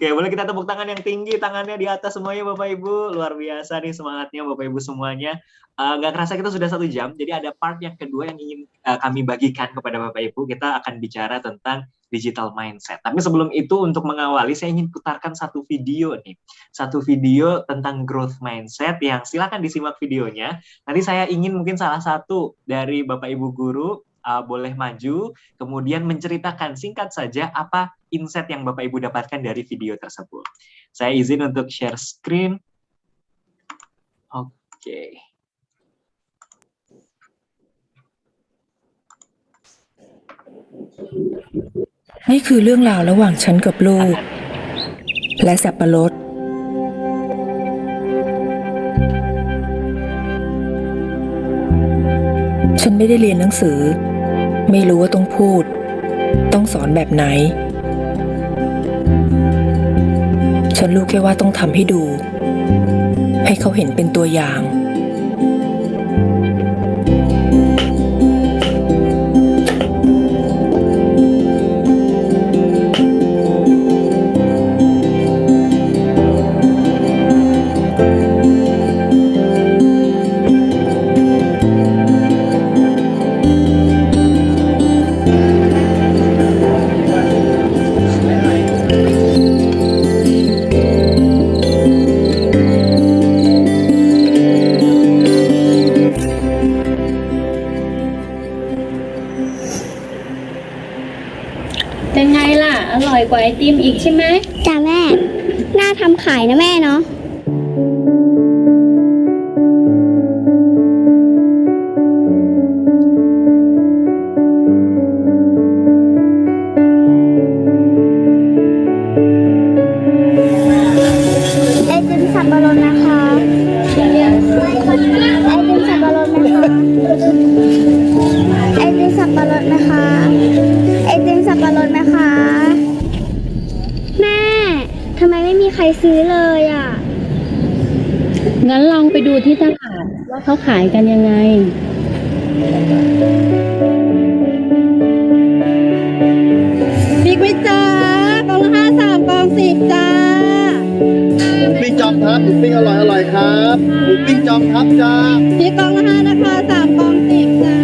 Oke, boleh kita tepuk tangan yang tinggi, tangannya di atas semuanya Bapak Ibu. Luar biasa nih semangatnya Bapak Ibu semuanya. Nggak kerasa kita sudah 1 jam, jadi ada part yang kedua yang ingin kami bagikan kepada Bapak Ibu. Kita akan bicara tentang digital mindset. Tapi sebelum itu untuk mengawali, saya ingin putarkan satu video nih. Satu video tentang growth mindset yang silakan disimak videonya. Nanti saya ingin mungkin salah satu dari Bapak Ibu guru boleh maju, kemudian menceritakan singkat saja apa insight yang Bapak Ibu dapatkan dari video tersebut. Saya izin untuk share screen. Oke. นี่คือเรื่องราวระหว่างฉันกับลูกและสับปะรดฉันไม่ได้เรียนหนังสือไม่รู้ว่าต้องพูดต้องสอนแบบไหนฉันรู้แค่ว่าต้องทำให้ดูให้เขาเห็นเป็นตัวอย่าง เป็นไงล่ะอร่อยกว่าไอติมอีกใช่ไหม จ้ะแม่ น่าทำขายนะแม่เนาะไอติมสับปะรดนะคะไอติมสับปะรดนะคะไอติมสับปะรดนะคะไอติมสับปะรดนะคะแม่ทำไมไม่มีใครซื้อเลยอ่ะ งั้นลองไปดูที่ตลาดว่าเขาขายกันยังไงบิ๊กวิจ้ากล่องละ3 กล่อง 10จ้า หมูปิ้งจอมทัพหมูปิ้งอร่อยครับหมูปิ้งจอมทัพจ้า พี่กล่องละ5นะคะ3 กล่อง 10จ้า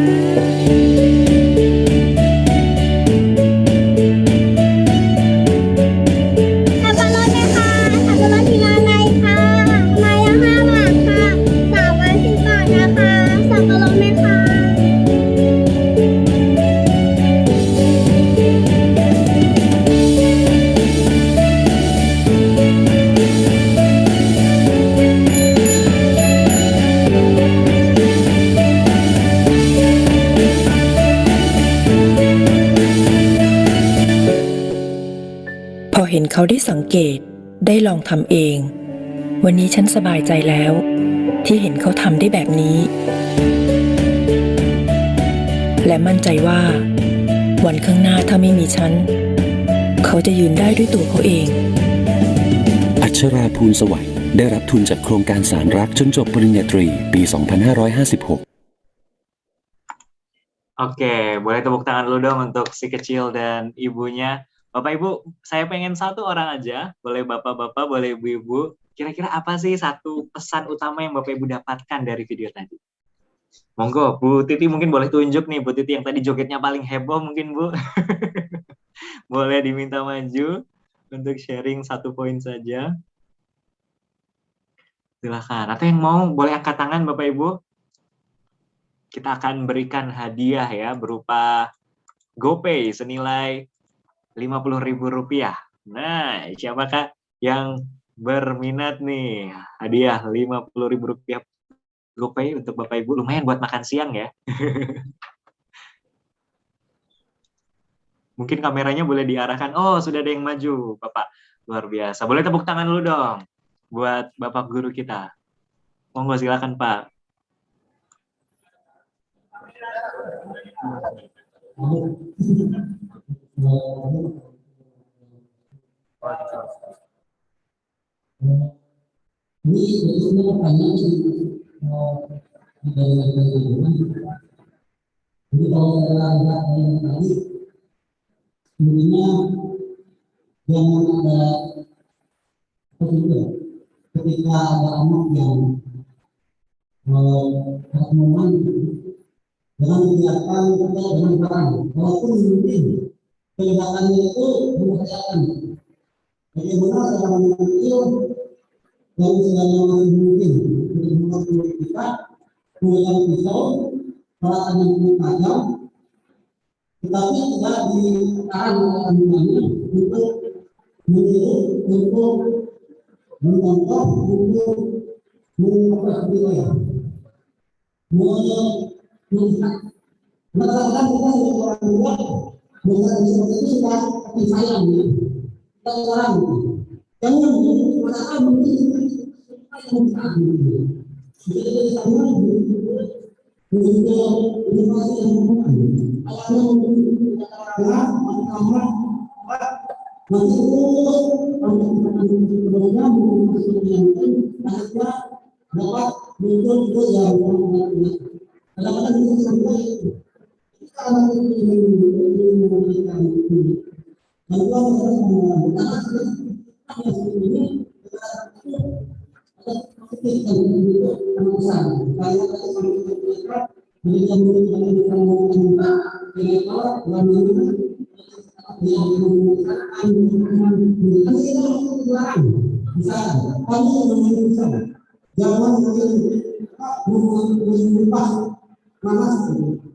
สับปะรดไหมคะสับปะรดทีละอะไรคะไม้ละ5 บาทค่ะ3 ไม้ 10 บาทนะคะสับปะรดไหมคะพอเห็นเขาได้สังเกตได้ลองทำเอง วันนี้ฉันสบายใจแล้วที่เห็นเขาทำได้แบบนี้ และมั่นใจว่าวันข้างหน้าถ้าไม่มีฉันเขาจะยืนได้ด้วยตัวเขาเอง อัชราภูลสวัสดิ์ได้รับทุนจากโครงการสารรักจนจบปริญญาตรีปี 2556 Oke, boleh tepuk tangan dulu dong untuk si kecil dan ibunya. Bapak Ibu, saya pengen satu orang aja. Boleh Bapak-Bapak, boleh Ibu-Ibu. Kira-kira apa sih satu pesan utama yang Bapak Ibu dapatkan dari video tadi? Monggo, Bu Titi mungkin boleh tunjuk nih, Bu Titi yang tadi jogetnya paling heboh mungkin Bu. Boleh diminta maju untuk sharing 1 poin saja. Silakan. Atau yang mau boleh angkat tangan Bapak Ibu. Kita akan berikan hadiah ya berupa GoPay senilai Rp50.000. Nah, siapakah yang berminat nih? Hadiah Rp50.000 GoPay untuk Bapak Ibu, lumayan buat makan siang ya. Mungkin kameranya boleh diarahkan. Oh, sudah ada yang maju, Bapak. Luar biasa. Boleh tepuk tangan dulu dong buat Bapak guru kita. Monggo silakan, Pak. Jadi kalau saya lihat yang tadi, sebenarnya jangan ada juga ketika ada anak yang ngomong dengan kegiatan atau dengan barang, walaupun mungkin kegiatannya itu membahayakan. Bagaimana cara mengambil dari segala macam mungkin untuk membuat kita menggunakan pisau, peralatan yang tajam, tetapi tidak diarahkan oleh anugerahnya untuk meniru, untuk mencontoh, untuk melihat. Melihat. Kadang-kadang kita sebagai orang tua melihat seperti itu sudah tapi sayang ya. Kita sekarang jangan masalah mungkin jadi sama untuk inovasi yang berkembang. Awalnya mungkin katakanlah mahkamah nanti terus kemudian mungkin yang lain akhirnya dapat muncul juga yang kadang-kadang itu sampai kita akan memberikan itu. Lalu kita menggunakan yang ini ada kita untuk penulisan karena kita sampai mereka mereka menggunakan mereka lalu yang menggunakan misalnya kamu menuliskan jangan mengubah mana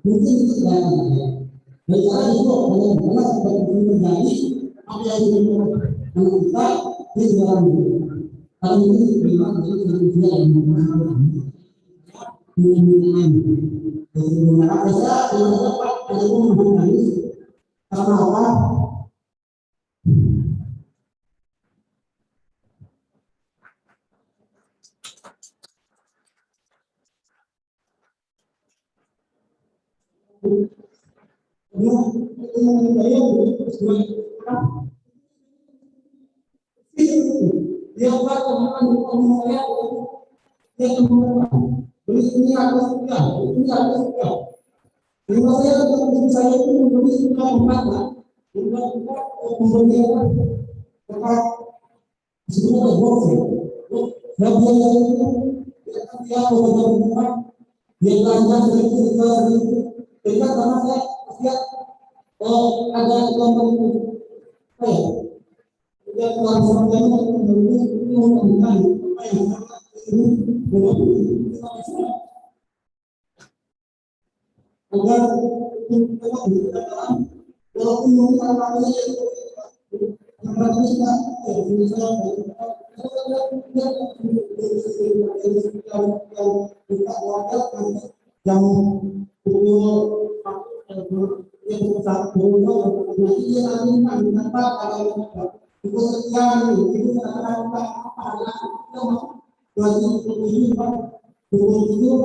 mungkin itu tidak ada. Bicara itu kalau mana seperti terjadi apa yang kita di dalam kalau ini memang dia yang menggunakan apa saja yang dapat ada menggunakan karena apa? Dia buat teman-teman saya dia teman-teman ini aku suka terima saya untuk saya itu memberi suka empat kemudian tempat sebenarnya boleh dan dia dia benar-benar dia belanja sedikit kita karena saya lihat ada gambar itu dia langsung menggunakan apa yang agar kita dalam walaupun mungkin apa-apa yang yang satu nanti dia akan kenapa itu sekian itu apa lagi ini pak itu yang bisa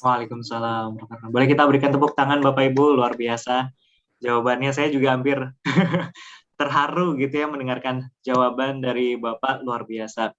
Waalaikumsalam. Boleh kita berikan tepuk tangan Bapak Ibu, luar biasa. Jawabannya saya juga hampir terharu gitu ya mendengarkan jawaban dari Bapak, luar biasa.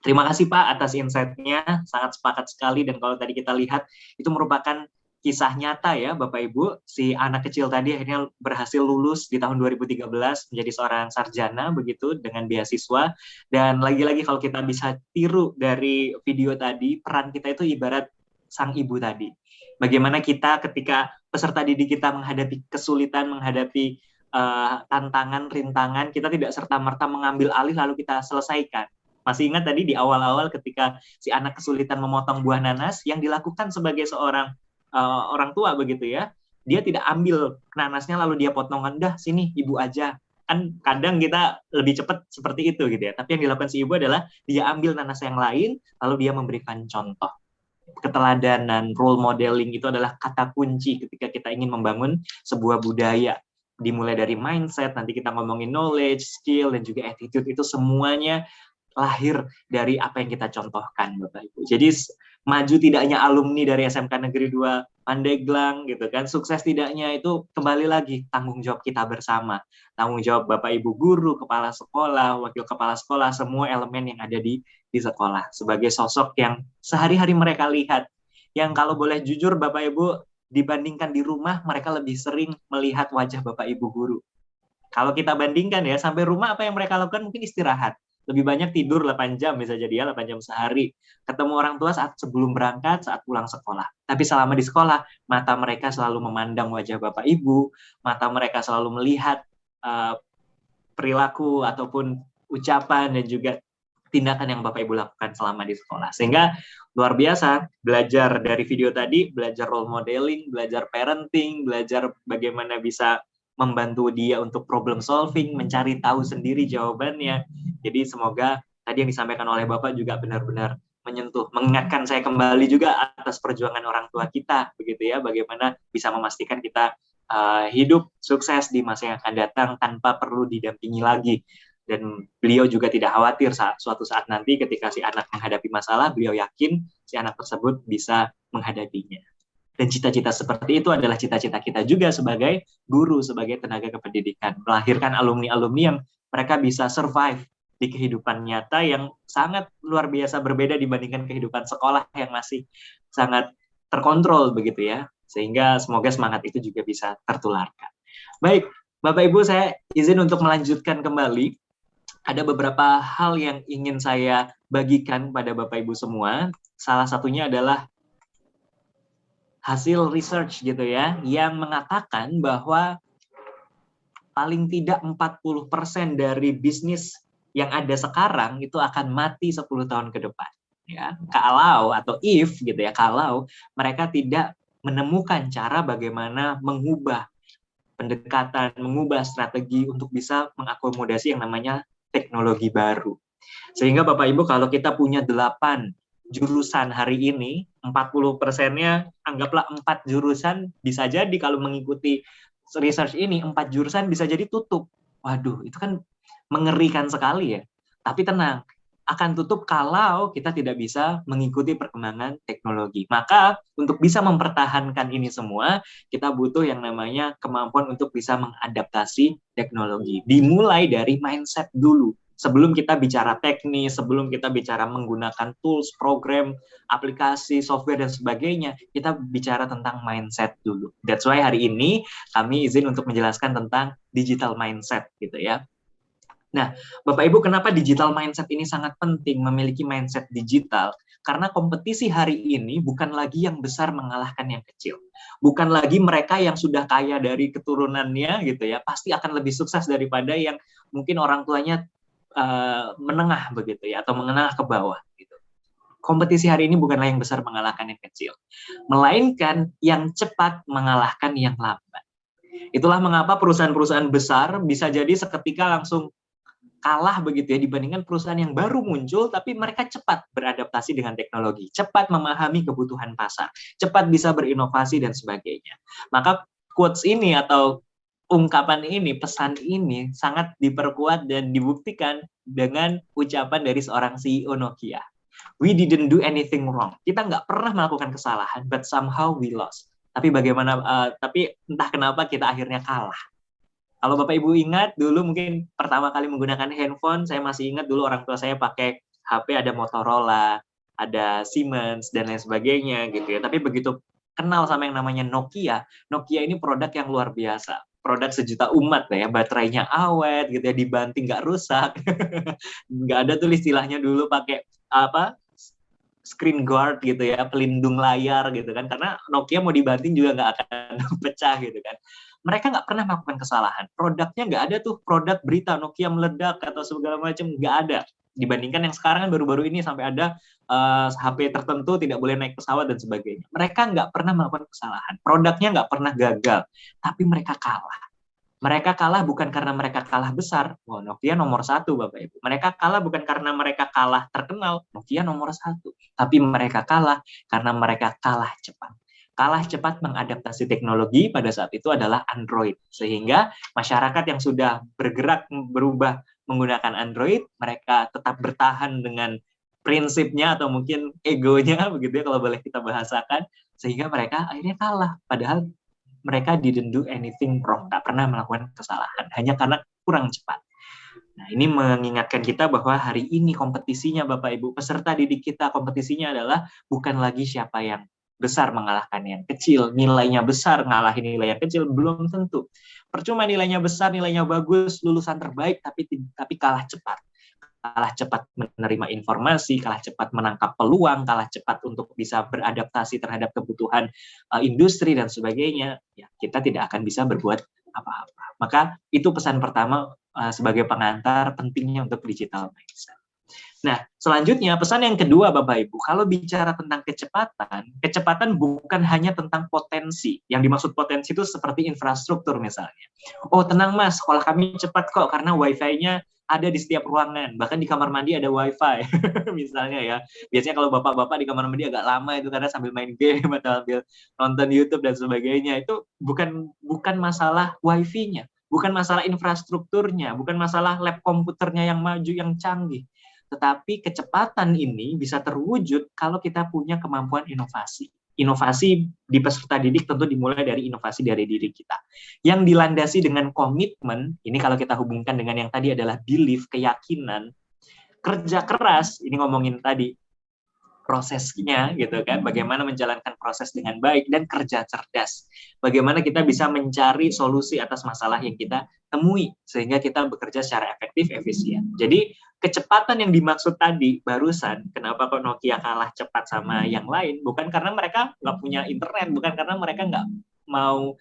Terima kasih Pak atas insight-nya, sangat sepakat sekali. Dan kalau tadi kita lihat, itu merupakan kisah nyata ya Bapak Ibu. Si anak kecil tadi akhirnya berhasil lulus di tahun 2013 menjadi seorang sarjana begitu dengan beasiswa. Dan lagi-lagi kalau kita bisa tiru dari video tadi, peran kita itu ibarat sang ibu tadi. Bagaimana kita ketika peserta didik kita menghadapi kesulitan, menghadapi tantangan, rintangan, kita tidak serta-merta mengambil alih lalu kita selesaikan. Masih ingat tadi di awal-awal ketika si anak kesulitan memotong buah nanas, yang dilakukan sebagai seorang orang tua begitu ya, dia tidak ambil nanasnya lalu dia potongan, dah sini ibu aja. Kan kadang kita lebih cepat seperti itu gitu ya, tapi yang dilakukan si ibu adalah dia ambil nanas yang lain lalu dia memberikan contoh. Keteladanan, role modeling itu adalah kata kunci ketika kita ingin membangun sebuah budaya. Dimulai dari mindset, nanti kita ngomongin knowledge, skill, dan juga attitude, itu semuanya lahir dari apa yang kita contohkan Bapak Ibu. Jadi maju tidak hanya alumni dari SMK Negeri 2 Pandeglang gitu kan, sukses tidaknya itu kembali lagi tanggung jawab kita bersama, tanggung jawab Bapak Ibu guru, kepala sekolah, wakil kepala sekolah, semua elemen yang ada di sekolah sebagai sosok yang sehari-hari mereka lihat, yang kalau boleh jujur Bapak Ibu dibandingkan di rumah mereka lebih sering melihat wajah Bapak Ibu guru. Kalau kita bandingkan ya, sampai rumah apa yang mereka lakukan mungkin istirahat. Lebih banyak tidur 8 jam bisa jadi ya, 8 jam sehari. Ketemu orang tua saat sebelum berangkat, saat pulang sekolah. Tapi selama di sekolah, mata mereka selalu memandang wajah Bapak Ibu, mata mereka selalu melihat perilaku ataupun ucapan dan juga tindakan yang Bapak Ibu lakukan selama di sekolah. Sehingga luar biasa, belajar dari video tadi, belajar role modeling, belajar parenting, belajar bagaimana bisa membantu dia untuk problem solving, mencari tahu sendiri jawabannya. Jadi semoga tadi yang disampaikan oleh Bapak juga benar-benar menyentuh, mengingatkan saya kembali juga atas perjuangan orang tua kita, begitu ya, bagaimana bisa memastikan kita hidup sukses di masa yang akan datang tanpa perlu didampingi lagi. Dan beliau juga tidak khawatir suatu saat nanti ketika si anak menghadapi masalah, beliau yakin si anak tersebut bisa menghadapinya. Dan cita-cita seperti itu adalah cita-cita kita juga sebagai guru, sebagai tenaga kependidikan. Melahirkan alumni-alumni yang mereka bisa survive di kehidupan nyata yang sangat luar biasa berbeda dibandingkan kehidupan sekolah yang masih sangat terkontrol begitu ya. Sehingga semoga semangat itu juga bisa tertularkan. Baik, Bapak Ibu, saya izin untuk melanjutkan kembali. Ada beberapa hal yang ingin saya bagikan pada Bapak Ibu semua. Salah satunya adalah hasil research gitu ya, yang mengatakan bahwa paling tidak 40% dari bisnis yang ada sekarang itu akan mati 10 tahun ke depan. Ya, kalau atau if gitu ya, kalau mereka tidak menemukan cara bagaimana mengubah pendekatan, mengubah strategi untuk bisa mengakomodasi yang namanya teknologi baru. Sehingga Bapak Ibu kalau kita punya 8 jurusan hari ini, 40%-nya anggaplah 4 jurusan bisa jadi kalau mengikuti research ini 4 jurusan bisa jadi tutup. Waduh, itu kan mengerikan sekali ya. Tapi tenang, akan tutup kalau kita tidak bisa mengikuti perkembangan teknologi. Maka untuk bisa mempertahankan ini semua, kita butuh yang namanya kemampuan untuk bisa mengadaptasi teknologi. Dimulai dari mindset dulu. Sebelum kita bicara teknis, sebelum kita bicara menggunakan tools, program, aplikasi, software, dan sebagainya, kita bicara tentang mindset dulu. That's why hari ini kami izin untuk menjelaskan tentang digital mindset gitu ya. Nah, Bapak Ibu, kenapa digital mindset ini sangat penting memiliki mindset digital? Karena kompetisi hari ini bukan lagi yang besar mengalahkan yang kecil. Bukan lagi mereka yang sudah kaya dari keturunannya gitu ya, pasti akan lebih sukses daripada yang mungkin orang tuanya menengah begitu ya, atau menengah ke bawah gitu. Kompetisi hari ini bukanlah yang besar mengalahkan yang kecil, melainkan yang cepat mengalahkan yang lambat. Itulah mengapa perusahaan-perusahaan besar bisa jadi seketika langsung kalah begitu ya dibandingkan perusahaan yang baru muncul tapi mereka cepat beradaptasi dengan teknologi, cepat memahami kebutuhan pasar, cepat bisa berinovasi dan sebagainya. Maka quotes ini atau ungkapan ini, pesan ini sangat diperkuat dan dibuktikan dengan ucapan dari seorang CEO Nokia. We didn't do anything wrong. Kita nggak pernah melakukan kesalahan, but somehow we lost. Tapi tapi entah kenapa kita akhirnya kalah. Kalau Bapak Ibu ingat dulu mungkin pertama kali menggunakan handphone, saya masih ingat dulu orang tua saya pakai HP ada Motorola, ada Siemens dan lain sebagainya gitu ya. Tapi begitu kenal sama yang namanya Nokia, Nokia ini produk yang luar biasa. Produk sejuta umat ya, baterainya awet gitu ya, dibanting nggak rusak. Nggak ada tuh istilahnya dulu pakai screen guard gitu ya, pelindung layar gitu kan, karena Nokia mau dibanting juga nggak akan pecah gitu kan. Mereka nggak pernah melakukan kesalahan. Produknya nggak ada tuh produk berita Nokia meledak atau segala macam, nggak ada. Dibandingkan yang sekarang kan baru-baru ini sampai ada HP tertentu tidak boleh naik pesawat dan sebagainya. Mereka nggak pernah melakukan kesalahan. Produknya nggak pernah gagal, tapi mereka kalah. Mereka kalah bukan karena mereka kalah besar. Wah, Nokia nomor 1, Bapak Ibu. Mereka kalah bukan karena mereka kalah terkenal. Nokia nomor 1. Tapi mereka kalah karena mereka kalah cepat. Kalah cepat mengadaptasi teknologi pada saat itu adalah Android. Sehingga masyarakat yang sudah berubah menggunakan Android, mereka tetap bertahan dengan prinsipnya atau mungkin egonya begitu ya kalau boleh kita bahasakan, sehingga mereka akhirnya kalah. Padahal mereka didn't do anything wrong, tak pernah melakukan kesalahan, hanya karena kurang cepat. Nah, ini mengingatkan kita bahwa hari ini kompetisinya Bapak Ibu, peserta didik kita kompetisinya adalah bukan lagi siapa yang besar mengalahkan yang kecil, nilainya besar ngalahin nilai yang kecil, belum tentu. Percuma nilainya besar, nilainya bagus, lulusan terbaik, tapi kalah cepat. Kalah cepat menerima informasi, kalah cepat menangkap peluang, kalah cepat untuk bisa beradaptasi terhadap kebutuhan industri dan sebagainya, ya kita tidak akan bisa berbuat apa-apa. Maka itu pesan pertama sebagai pengantar pentingnya untuk digital mindset. Nah, selanjutnya pesan yang kedua Bapak Ibu, kalau bicara tentang kecepatan bukan hanya tentang potensi. Yang dimaksud potensi itu seperti infrastruktur misalnya. Oh tenang Mas, sekolah kami cepat kok karena wifi-nya ada di setiap ruangan, bahkan di kamar mandi ada wifi misalnya ya. Biasanya kalau bapak-bapak di kamar mandi agak lama itu karena sambil main game atau sambil nonton YouTube dan sebagainya. Itu bukan masalah wifi-nya, bukan masalah infrastrukturnya, bukan masalah lab komputernya yang maju, yang canggih. Tetapi kecepatan ini bisa terwujud kalau kita punya kemampuan inovasi. Inovasi di peserta didik tentu dimulai dari inovasi dari diri kita. Yang dilandasi dengan komitmen, ini kalau kita hubungkan dengan yang tadi adalah belief, keyakinan, kerja keras, ini ngomongin tadi, prosesnya gitu kan, bagaimana menjalankan proses dengan baik, dan kerja cerdas. Bagaimana kita bisa mencari solusi atas masalah yang kita temui sehingga kita bekerja secara efektif, efisien. Jadi kecepatan yang dimaksud tadi barusan, kenapa kok Nokia kalah cepat sama yang lain, bukan karena mereka nggak punya internet, bukan karena mereka nggak mau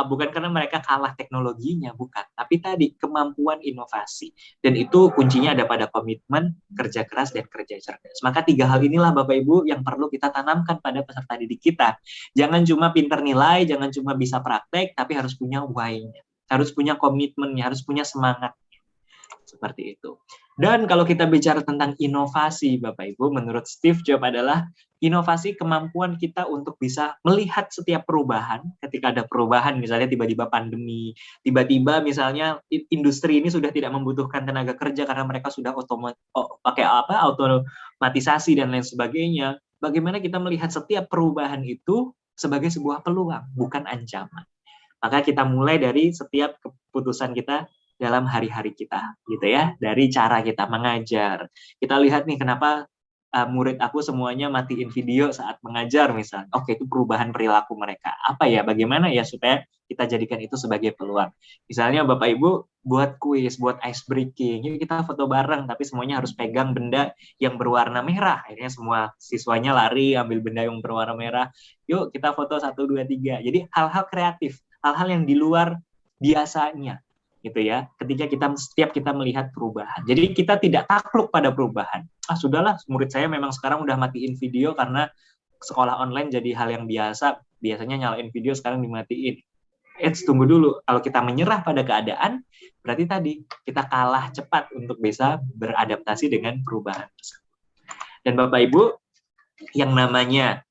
bukan karena mereka kalah teknologinya, bukan. Tapi tadi kemampuan inovasi. Dan itu kuncinya ada pada komitmen, kerja keras, dan kerja cerdas. Maka 3 hal inilah Bapak Ibu yang perlu kita tanamkan pada peserta didik kita. Jangan cuma pinter nilai, jangan cuma bisa praktek, tapi harus punya why-nya. Harus punya komitmennya, harus punya semangat. Seperti itu. Dan kalau kita bicara tentang inovasi, Bapak Ibu, menurut Steve Jobs adalah inovasi kemampuan kita untuk bisa melihat setiap perubahan. Ketika ada perubahan, misalnya tiba-tiba pandemi, tiba-tiba misalnya industri ini sudah tidak membutuhkan tenaga kerja karena mereka sudah otomatisasi dan lain sebagainya. Bagaimana kita melihat setiap perubahan itu sebagai sebuah peluang, bukan ancaman. Maka kita mulai dari setiap keputusan kita dalam hari-hari kita, gitu ya, dari cara kita mengajar. Kita lihat nih kenapa murid aku semuanya matiin video saat mengajar misalnya. Oke, itu perubahan perilaku mereka. Apa ya, bagaimana ya supaya kita jadikan itu sebagai peluang. Misalnya Bapak Ibu buat kuis, buat ice breaking, yuk kita foto bareng, tapi semuanya harus pegang benda yang berwarna merah. Akhirnya semua siswanya lari ambil benda yang berwarna merah. Yuk kita foto 1, 2, 3. Jadi hal-hal kreatif, hal-hal yang di luar biasanya. Gitu ya, ketika setiap kita melihat perubahan. Jadi kita tidak takluk pada perubahan. Sudahlah, murid saya memang sekarang udah matiin video karena sekolah online jadi hal yang biasa. Biasanya nyalain video, sekarang dimatiin. Tunggu dulu. Kalau kita menyerah pada keadaan, berarti tadi kita kalah cepat untuk bisa beradaptasi dengan perubahan. Dan Bapak Ibu, yang namanya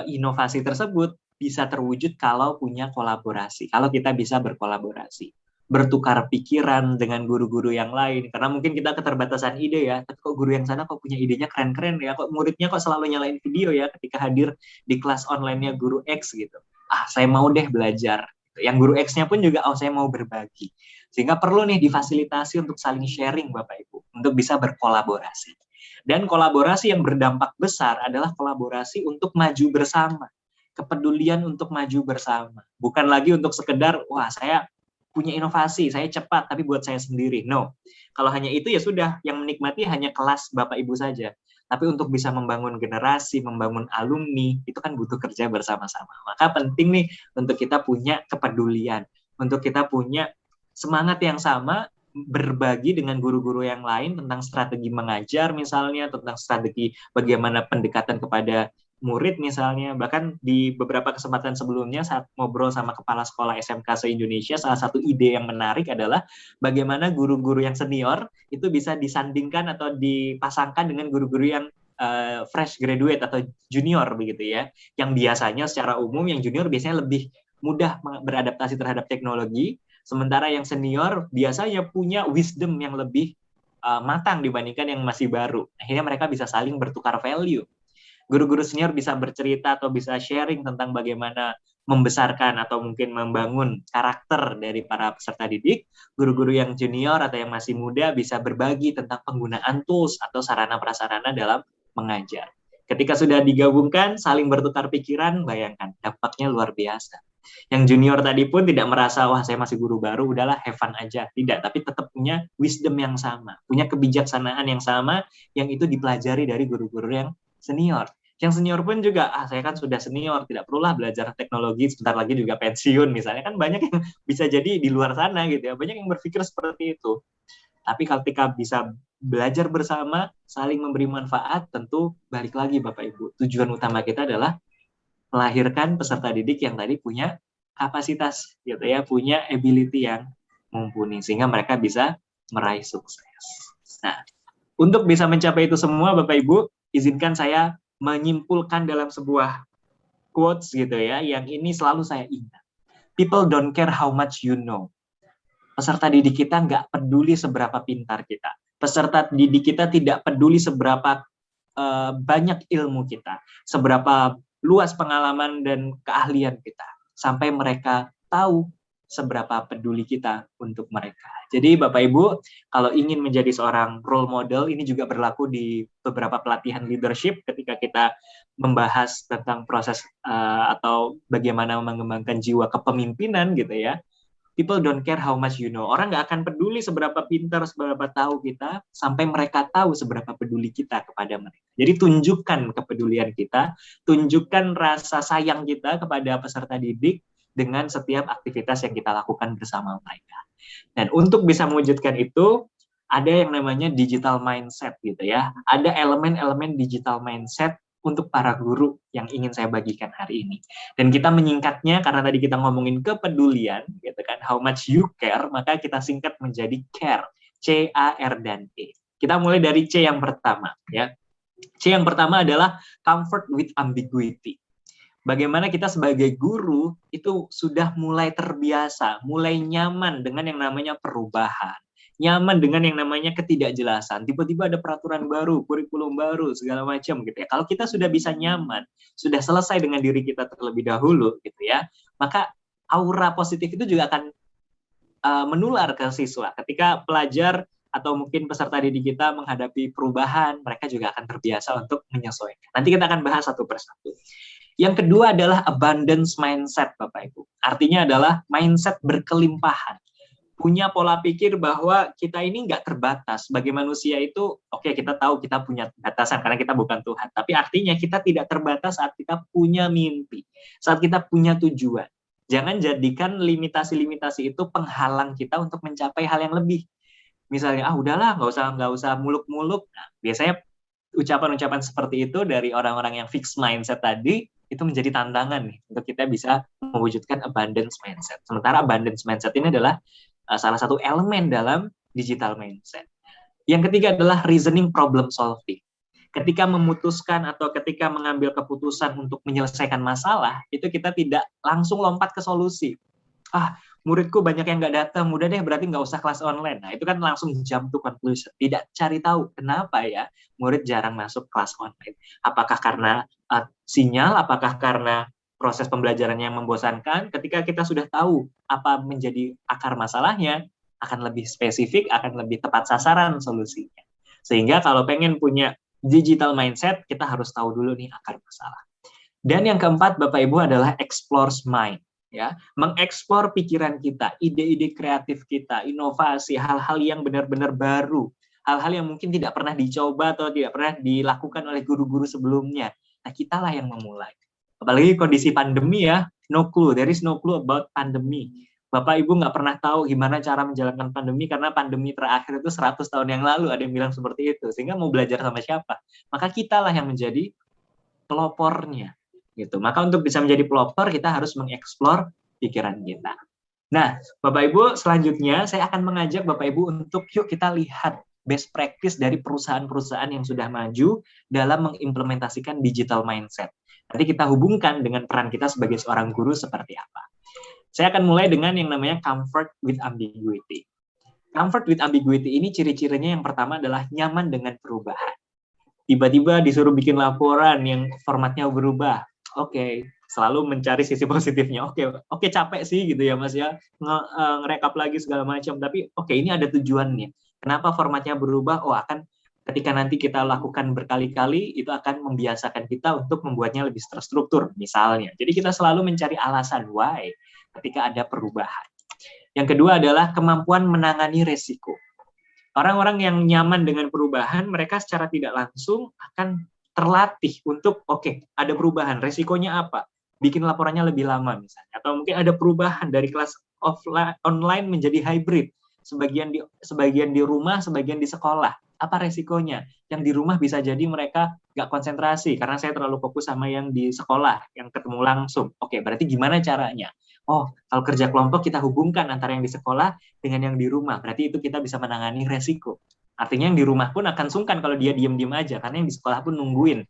inovasi tersebut bisa terwujud kalau punya kolaborasi. Kalau kita bisa berkolaborasi. Bertukar pikiran dengan guru-guru yang lain, karena mungkin kita keterbatasan ide ya, tapi kok guru yang sana kok punya idenya keren-keren ya, kok muridnya kok selalu nyalain video ya ketika hadir di kelas online-nya guru X gitu. Saya mau deh belajar. Yang guru X-nya pun juga, saya mau berbagi. Sehingga perlu nih difasilitasi untuk saling sharing Bapak Ibu, untuk bisa berkolaborasi. Dan kolaborasi yang berdampak besar adalah kolaborasi untuk maju bersama. Kepedulian untuk maju bersama. Bukan lagi untuk sekedar, saya punya inovasi, saya cepat, tapi buat saya sendiri. No. Kalau hanya itu ya sudah, yang menikmati hanya kelas Bapak Ibu saja. Tapi untuk bisa membangun generasi, membangun alumni, itu kan butuh kerja bersama-sama. Maka penting nih untuk kita punya kepedulian, untuk kita punya semangat yang sama, berbagi dengan guru-guru yang lain tentang strategi mengajar misalnya, tentang strategi bagaimana pendekatan kepada murid misalnya. Bahkan di beberapa kesempatan sebelumnya saat ngobrol sama kepala sekolah SMK se-Indonesia, salah satu ide yang menarik adalah bagaimana guru-guru yang senior itu bisa disandingkan atau dipasangkan dengan guru-guru yang fresh graduate atau junior begitu ya. Yang biasanya secara umum yang junior biasanya lebih mudah beradaptasi terhadap teknologi, sementara yang senior biasanya punya wisdom yang lebih matang dibandingkan yang masih baru. Akhirnya mereka bisa saling bertukar value. Guru-guru senior bisa bercerita atau bisa sharing tentang bagaimana membesarkan atau mungkin membangun karakter dari para peserta didik. Guru-guru yang junior atau yang masih muda bisa berbagi tentang penggunaan tools atau sarana-prasarana dalam mengajar. Ketika sudah digabungkan, saling bertukar pikiran, bayangkan dampaknya luar biasa. Yang junior tadi pun tidak merasa, wah saya masih guru baru, udahlah have fun aja. Tidak, tapi tetap punya wisdom yang sama, punya kebijaksanaan yang sama, yang itu dipelajari dari guru-guru yang senior. Yang senior pun juga, saya kan sudah senior, tidak perlulah belajar teknologi, sebentar lagi juga pensiun misalnya. Kan banyak yang bisa jadi di luar sana gitu ya, banyak yang berpikir seperti itu. Tapi ketika bisa belajar bersama, saling memberi manfaat, tentu balik lagi Bapak Ibu. Tujuan utama kita adalah melahirkan peserta didik yang tadi punya kapasitas gitu ya, punya ability yang mumpuni sehingga mereka bisa meraih sukses. Nah, untuk bisa mencapai itu semua Bapak Ibu, izinkan saya menyimpulkan dalam sebuah quotes gitu ya, yang ini selalu saya ingat. People don't care how much you know. Peserta didik kita nggak peduli seberapa pintar kita. Peserta didik kita tidak peduli seberapa banyak ilmu kita, seberapa luas pengalaman dan keahlian kita, sampai mereka tahu seberapa peduli kita untuk mereka. Jadi Bapak Ibu, kalau ingin menjadi seorang role model, ini juga berlaku di beberapa pelatihan leadership ketika kita membahas tentang proses atau bagaimana mengembangkan jiwa kepemimpinan gitu ya. People don't care how much you know. Orang nggak akan peduli seberapa pintar, seberapa tahu kita, sampai mereka tahu seberapa peduli kita kepada mereka. Jadi tunjukkan kepedulian kita, tunjukkan rasa sayang kita kepada peserta didik dengan setiap aktivitas yang kita lakukan bersama mereka. Dan untuk bisa mewujudkan itu, ada yang namanya digital mindset gitu ya. Ada elemen-elemen digital mindset untuk para guru yang ingin saya bagikan hari ini. Dan kita menyingkatnya karena tadi kita ngomongin kepedulian, gitu kan, how much you care, maka kita singkat menjadi care, C-A-R dan E. Kita mulai dari C yang pertama, ya. C yang pertama adalah comfort with ambiguity. Bagaimana kita sebagai guru itu sudah mulai terbiasa, mulai nyaman dengan yang namanya perubahan. Nyaman dengan yang namanya ketidakjelasan. Tiba-tiba ada peraturan baru, kurikulum baru, segala macam gitu ya. Kalau kita sudah bisa nyaman, sudah selesai dengan diri kita terlebih dahulu gitu ya, maka aura positif itu juga akan menular ke siswa. Ketika pelajar atau mungkin peserta didik kita menghadapi perubahan, mereka juga akan terbiasa untuk menyesuaikan. Nanti kita akan bahas satu persatu. Yang kedua adalah abundance mindset, Bapak Ibu. Artinya adalah mindset berkelimpahan. Punya pola pikir bahwa kita ini nggak terbatas. Sebagai manusia itu, oke, kita tahu kita punya batasan karena kita bukan Tuhan. Tapi artinya kita tidak terbatas saat kita punya mimpi, saat kita punya tujuan. Jangan jadikan limitasi-limitasi itu penghalang kita untuk mencapai hal yang lebih. Misalnya, udahlah, nggak usah muluk-muluk. Nah, biasanya ucapan-ucapan seperti itu dari orang-orang yang fixed mindset tadi, itu menjadi tantangan nih untuk kita bisa mewujudkan abundance mindset. Sementara abundance mindset ini adalah salah satu elemen dalam digital mindset. Yang ketiga adalah reasoning problem solving. Ketika memutuskan atau ketika mengambil keputusan untuk menyelesaikan masalah, itu kita tidak langsung lompat ke solusi. Muridku banyak yang nggak datang, udah deh berarti nggak usah kelas online. Nah, itu kan langsung jump to conclusion. Tidak cari tahu kenapa ya murid jarang masuk kelas online. Apakah karena sinyal, apakah karena proses pembelajaran yang membosankan? Ketika kita sudah tahu apa menjadi akar masalahnya, akan lebih spesifik, akan lebih tepat sasaran solusinya. Sehingga kalau pengen punya digital mindset, kita harus tahu dulu nih akar masalah. Dan yang keempat, Bapak Ibu, adalah explore mind. Ya, mengeksplor pikiran kita, ide-ide kreatif kita, inovasi, hal-hal yang benar-benar baru, hal-hal yang mungkin tidak pernah dicoba atau tidak pernah dilakukan oleh guru-guru sebelumnya. Nah, kitalah yang memulai. Apalagi kondisi pandemi ya, no clue, there is no clue about pandemi. Bapak Ibu nggak pernah tahu gimana cara menjalankan pandemi karena pandemi terakhir itu 100 tahun yang lalu, ada yang bilang seperti itu. Sehingga mau belajar sama siapa? Maka kitalah yang menjadi pelopornya. Gitu. Maka untuk bisa menjadi pelopor, kita harus mengeksplor pikiran kita. Nah, Bapak Ibu, selanjutnya saya akan mengajak Bapak Ibu untuk yuk kita lihat best practice dari perusahaan-perusahaan yang sudah maju dalam mengimplementasikan digital mindset. Nanti kita hubungkan dengan peran kita sebagai seorang guru seperti apa. Saya akan mulai dengan yang namanya comfort with ambiguity. Comfort with ambiguity ini ciri-cirinya yang pertama adalah nyaman dengan perubahan. tiba-tiba disuruh bikin laporan yang formatnya berubah. Oke, selalu mencari sisi positifnya. Oke, capek sih gitu ya Mas ya, ngerekap lagi segala macam. Tapi oke, ini ada tujuannya. Kenapa formatnya berubah? Oh, akan ketika nanti kita lakukan berkali-kali, itu akan membiasakan kita untuk membuatnya lebih terstruktur, misalnya. Jadi kita selalu mencari alasan why ketika ada perubahan. Yang kedua adalah kemampuan menangani resiko. Orang-orang yang nyaman dengan perubahan, mereka secara tidak langsung akan terlatih untuk, oke, ada perubahan, resikonya apa? Bikin laporannya lebih lama misalnya. Atau mungkin ada perubahan dari kelas offline, online menjadi hybrid. Sebagian di rumah, sebagian di sekolah. Apa resikonya? Yang di rumah bisa jadi mereka nggak konsentrasi, karena saya terlalu fokus sama yang di sekolah, yang ketemu langsung. Oke, berarti gimana caranya? Oh, kalau kerja kelompok kita hubungkan antara yang di sekolah dengan yang di rumah. Berarti itu kita bisa menangani resiko. Artinya yang di rumah pun akan sungkan kalau dia diem-diem aja, karena yang di sekolah pun nungguin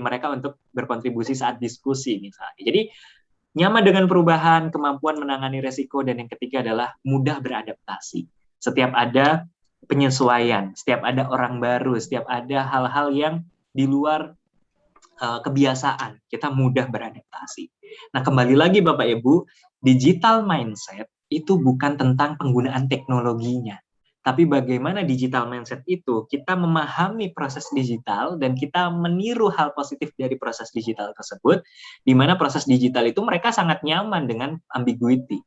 mereka untuk berkontribusi saat diskusi misalnya. Jadi nyaman dengan perubahan, kemampuan menangani resiko, dan yang ketiga adalah mudah beradaptasi. Setiap ada penyesuaian, setiap ada orang baru, setiap ada hal-hal yang di luar kebiasaan, kita mudah beradaptasi. Nah, kembali lagi Bapak Ibu, digital mindset itu bukan tentang penggunaan teknologinya, tapi bagaimana digital mindset itu kita memahami proses digital dan kita meniru hal positif dari proses digital tersebut, di mana proses digital itu mereka sangat nyaman dengan ambiguity.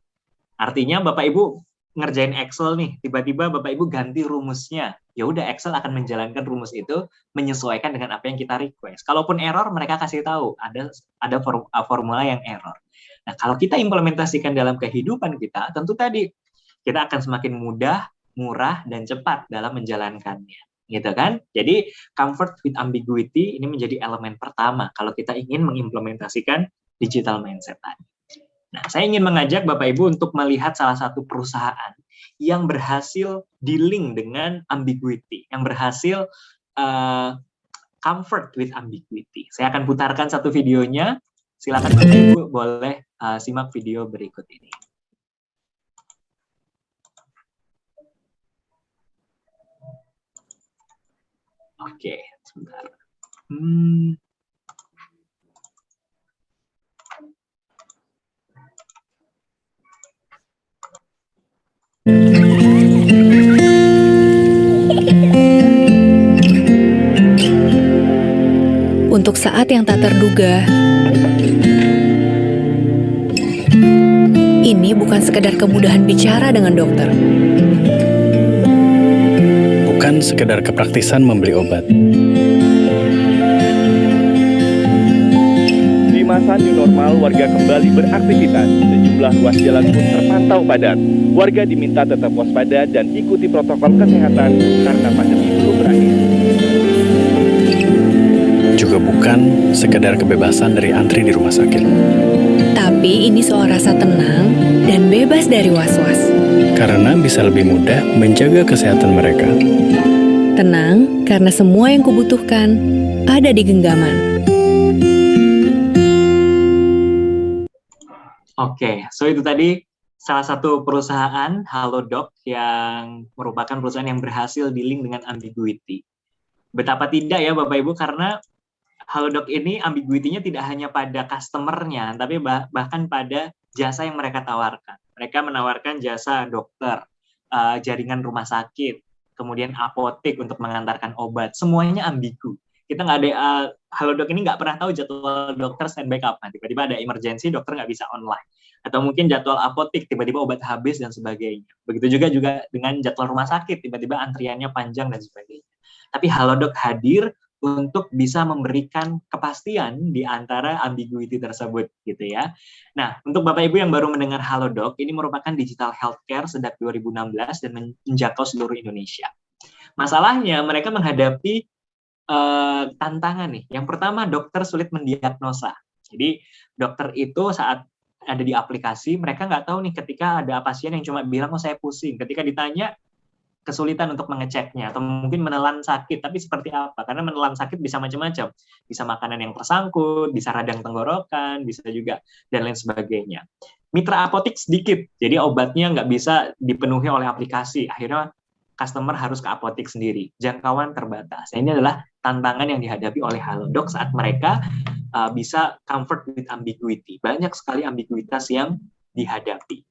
Artinya Bapak Ibu ngerjain Excel nih, tiba-tiba Bapak Ibu ganti rumusnya, ya udah Excel akan menjalankan rumus itu menyesuaikan dengan apa yang kita request. Kalaupun error, mereka kasih tahu ada formula yang error. Nah, kalau kita implementasikan dalam kehidupan kita, tentu tadi kita akan semakin mudah, murah, dan cepat dalam menjalankannya, gitu kan? Jadi comfort with ambiguity ini menjadi elemen pertama kalau kita ingin mengimplementasikan digital mindset tadi. Nah, saya ingin mengajak Bapak Ibu untuk melihat salah satu perusahaan yang berhasil dealing dengan ambiguity, yang berhasil comfort with ambiguity. Saya akan putarkan satu videonya. Silakan Bapak Ibu boleh simak video berikut ini. Oke, sebentar. Untuk saat yang tak terduga, ini bukan sekedar kemudahan bicara dengan dokter. Bukan sekedar kepraktisan membeli obat. Di masa new normal, warga kembali beraktivitas. Sejumlah ruas jalan pun terpantau padat. Warga diminta tetap waspada dan ikuti protokol kesehatan karena pandemi belum berakhir. Juga bukan sekedar kebebasan dari antri di rumah sakit. Tapi ini soal rasa tenang dan bebas dari was-was. Karena bisa lebih mudah menjaga kesehatan mereka. Tenang, karena semua yang kubutuhkan ada di genggaman. Oke, so itu tadi salah satu perusahaan, Halodoc, yang merupakan perusahaan yang berhasil dealing dengan ambiguity. Betapa tidak ya Bapak Ibu, karena Halodoc ini ambiguity-nya tidak hanya pada customer-nya, tapi bahkan pada jasa yang mereka tawarkan. Mereka menawarkan jasa dokter, jaringan rumah sakit, kemudian apotek untuk mengantarkan obat. Semuanya ambigu. Kita nggak ada, Halodoc ini nggak pernah tahu jadwal dokter standby kapan. Tiba-tiba ada emergency, dokter nggak bisa online. Atau mungkin jadwal apotek, tiba-tiba obat habis dan sebagainya. Begitu juga dengan jadwal rumah sakit, tiba-tiba antriannya panjang dan sebagainya. Tapi Halodoc hadir untuk bisa memberikan kepastian di antara ambiguity tersebut, gitu ya. Nah, untuk Bapak Ibu yang baru mendengar Halodoc, ini merupakan digital healthcare sejak 2016 dan menjangkau seluruh Indonesia. Masalahnya, mereka menghadapi tantangan nih. Yang pertama, dokter sulit mendiagnosa. Jadi, dokter itu saat ada di aplikasi, mereka nggak tahu nih ketika ada pasien yang cuma bilang, oh saya pusing. Ketika ditanya, kesulitan untuk mengeceknya, atau mungkin menelan sakit, tapi seperti apa? Karena menelan sakit bisa macam-macam, bisa makanan yang tersangkut, bisa radang tenggorokan, bisa juga, dan lain sebagainya. Mitra apotek sedikit, jadi obatnya nggak bisa dipenuhi oleh aplikasi, akhirnya customer harus ke apotek sendiri, jangkauan terbatas. Nah, ini adalah tantangan yang dihadapi oleh Halodoc saat mereka bisa comfort with ambiguity. Banyak sekali ambiguitas yang dihadapi.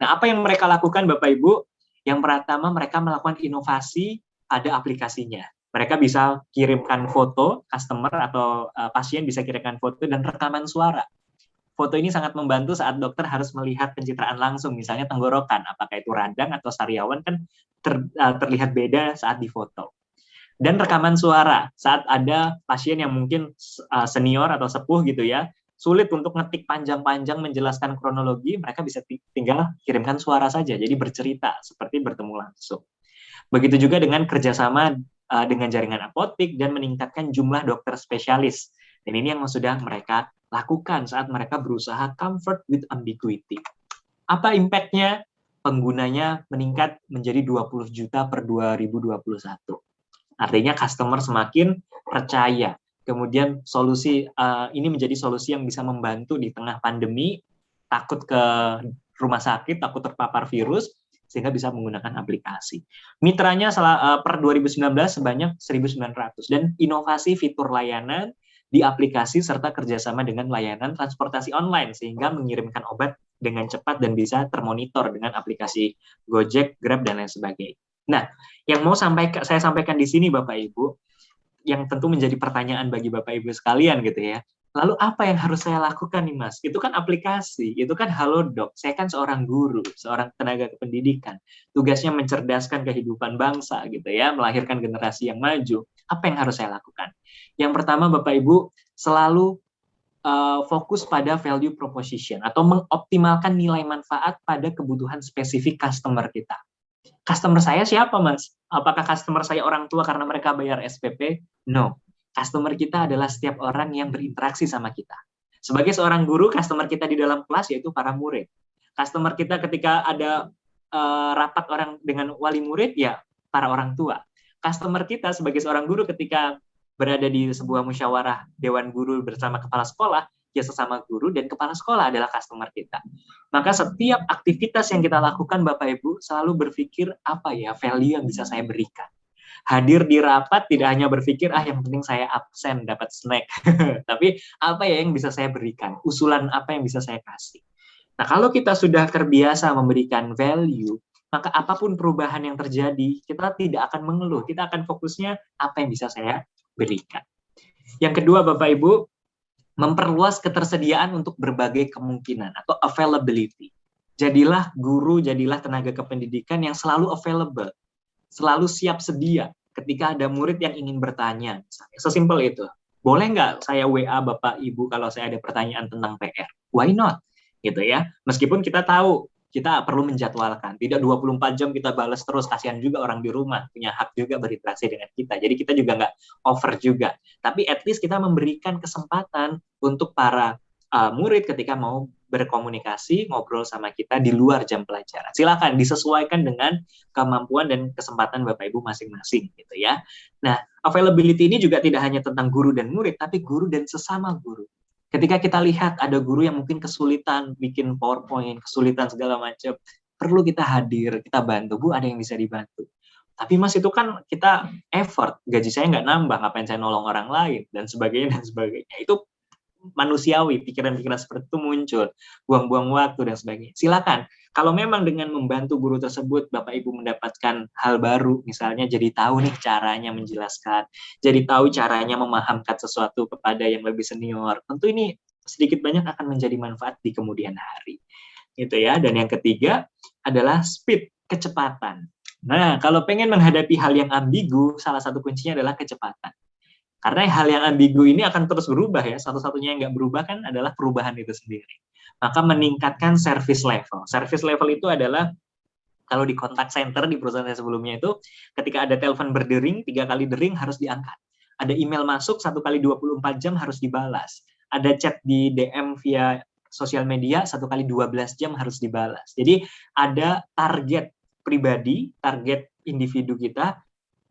Nah, apa yang mereka lakukan Bapak Ibu? Yang pertama, mereka melakukan inovasi pada aplikasinya. Mereka bisa kirimkan foto, customer atau pasien bisa kirimkan foto dan rekaman suara. Foto ini sangat membantu saat dokter harus melihat pencitraan langsung, misalnya tenggorokan, apakah itu radang atau sariawan kan terlihat beda saat difoto. Dan rekaman suara, saat ada pasien yang mungkin senior atau sepuh gitu ya, sulit untuk ngetik panjang-panjang menjelaskan kronologi, mereka bisa tinggal kirimkan suara saja, jadi bercerita seperti bertemu langsung. Begitu juga dengan kerjasama dengan jaringan apotek dan meningkatkan jumlah dokter spesialis. Dan ini yang sudah mereka lakukan saat mereka berusaha comfort with ambiguity. Apa impact-nya? Penggunanya meningkat menjadi 20 juta per 2021. Artinya customer semakin percaya. Kemudian solusi ini menjadi solusi yang bisa membantu di tengah pandemi, takut ke rumah sakit, takut terpapar virus, sehingga bisa menggunakan aplikasi. Mitranya per 2019 sebanyak 1.900 dan inovasi fitur layanan di aplikasi serta kerjasama dengan layanan transportasi online sehingga mengirimkan obat dengan cepat dan bisa termonitor dengan aplikasi Gojek, Grab, dan lain sebagainya. Nah, yang mau saya sampaikan di sini Bapak Ibu, yang tentu menjadi pertanyaan bagi Bapak Ibu sekalian gitu ya. Lalu apa yang harus saya lakukan nih Mas? Itu kan aplikasi, itu kan Halodoc. Saya kan seorang guru, seorang tenaga kependidikan. Tugasnya mencerdaskan kehidupan bangsa gitu ya, melahirkan generasi yang maju. Apa yang harus saya lakukan? Yang pertama Bapak Ibu, selalu fokus pada value proposition atau mengoptimalkan nilai manfaat pada kebutuhan spesifik customer kita. Customer saya siapa Mas? Apakah customer saya orang tua karena mereka bayar SPP? No. Customer kita adalah setiap orang yang berinteraksi sama kita. Sebagai seorang guru, customer kita di dalam kelas yaitu para murid. Customer kita ketika ada rapat orang dengan wali murid, ya para orang tua. Customer kita sebagai seorang guru ketika berada di sebuah musyawarah dewan guru bersama kepala sekolah, ya sesama guru dan kepala sekolah adalah customer kita. Maka setiap aktivitas yang kita lakukan Bapak Ibu selalu berpikir apa ya value yang bisa saya berikan. Hadir di rapat tidak hanya berpikir yang penting saya absen dapat snack, tapi apa ya yang bisa saya berikan, usulan apa yang bisa saya kasih. Nah, kalau kita sudah terbiasa memberikan value, maka apapun perubahan yang terjadi, kita tidak akan mengeluh, kita akan fokusnya apa yang bisa saya berikan. Yang kedua Bapak Ibu, memperluas ketersediaan untuk berbagai kemungkinan atau availability. Jadilah guru, jadilah tenaga kependidikan yang selalu available, selalu siap sedia ketika ada murid yang ingin bertanya. Sesimpel itu. Boleh nggak saya WA Bapak Ibu kalau saya ada pertanyaan tentang PR? Why not? Gitu ya. Meskipun kita tahu kita perlu menjadwalkan. Tidak 24 jam kita balas terus, kasihan juga orang di rumah, punya hak juga berinteraksi dengan kita. Jadi kita juga nggak over juga. Tapi at least kita memberikan kesempatan untuk para murid ketika mau berkomunikasi, ngobrol sama kita di luar jam pelajaran. Silakan disesuaikan dengan kemampuan dan kesempatan Bapak Ibu masing-masing gitu ya. Nah, availability ini juga tidak hanya tentang guru dan murid, tapi guru dan sesama guru. Ketika kita lihat ada guru yang mungkin kesulitan bikin PowerPoint, kesulitan segala macam, perlu kita hadir, kita bantu. Bu, ada yang bisa dibantu. Tapi Mas itu kan kita effort, gaji saya nggak nambah, ngapain saya nolong orang lain, dan sebagainya, dan sebagainya. Itu manusiawi, pikiran-pikiran seperti itu muncul, buang-buang waktu dan sebagainya. Silakan, kalau memang dengan membantu guru tersebut Bapak Ibu mendapatkan hal baru, misalnya jadi tahu nih caranya menjelaskan, jadi tahu caranya memahamkan sesuatu kepada yang lebih senior, tentu ini sedikit banyak akan menjadi manfaat di kemudian hari. Gitu ya. Dan yang ketiga adalah speed, kecepatan. Nah, kalau pengen menghadapi hal yang ambigu, salah satu kuncinya adalah kecepatan. Karena hal yang ambigu ini akan terus berubah ya, satu-satunya yang nggak berubah kan adalah perubahan itu sendiri. Maka meningkatkan service level. Service level itu adalah, kalau di contact center di perusahaan saya sebelumnya itu, ketika ada telepon berdering, 3 kali dering harus diangkat. Ada email masuk 1 kali 24 jam harus dibalas. Ada chat di DM via sosial media 1 kali 12 jam harus dibalas. Jadi ada target pribadi, target individu kita,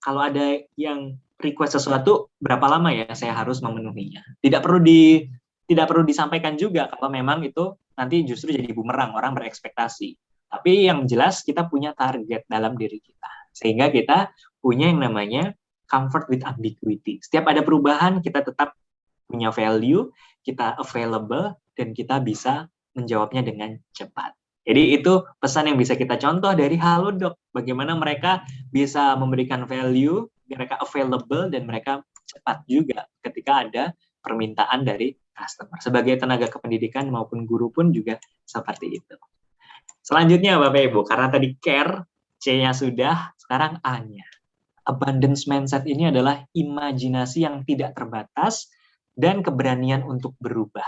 kalau ada yang request sesuatu, berapa lama ya saya harus memenuhinya. Tidak perlu disampaikan juga kalau memang itu nanti justru jadi bumerang, orang berekspektasi. Tapi yang jelas kita punya target dalam diri kita. Sehingga kita punya yang namanya comfort with ambiguity. Setiap ada perubahan, kita tetap punya value, kita available, dan kita bisa menjawabnya dengan cepat. Jadi itu pesan yang bisa kita contoh dari Halodoc. Bagaimana mereka bisa memberikan value, mereka available, dan mereka cepat juga ketika ada permintaan dari customer. Sebagai tenaga kependidikan maupun guru pun juga seperti itu. Selanjutnya Bapak Ibu, karena tadi care, C-nya sudah, sekarang A-nya. Abundance mindset ini adalah imajinasi yang tidak terbatas dan keberanian untuk berubah.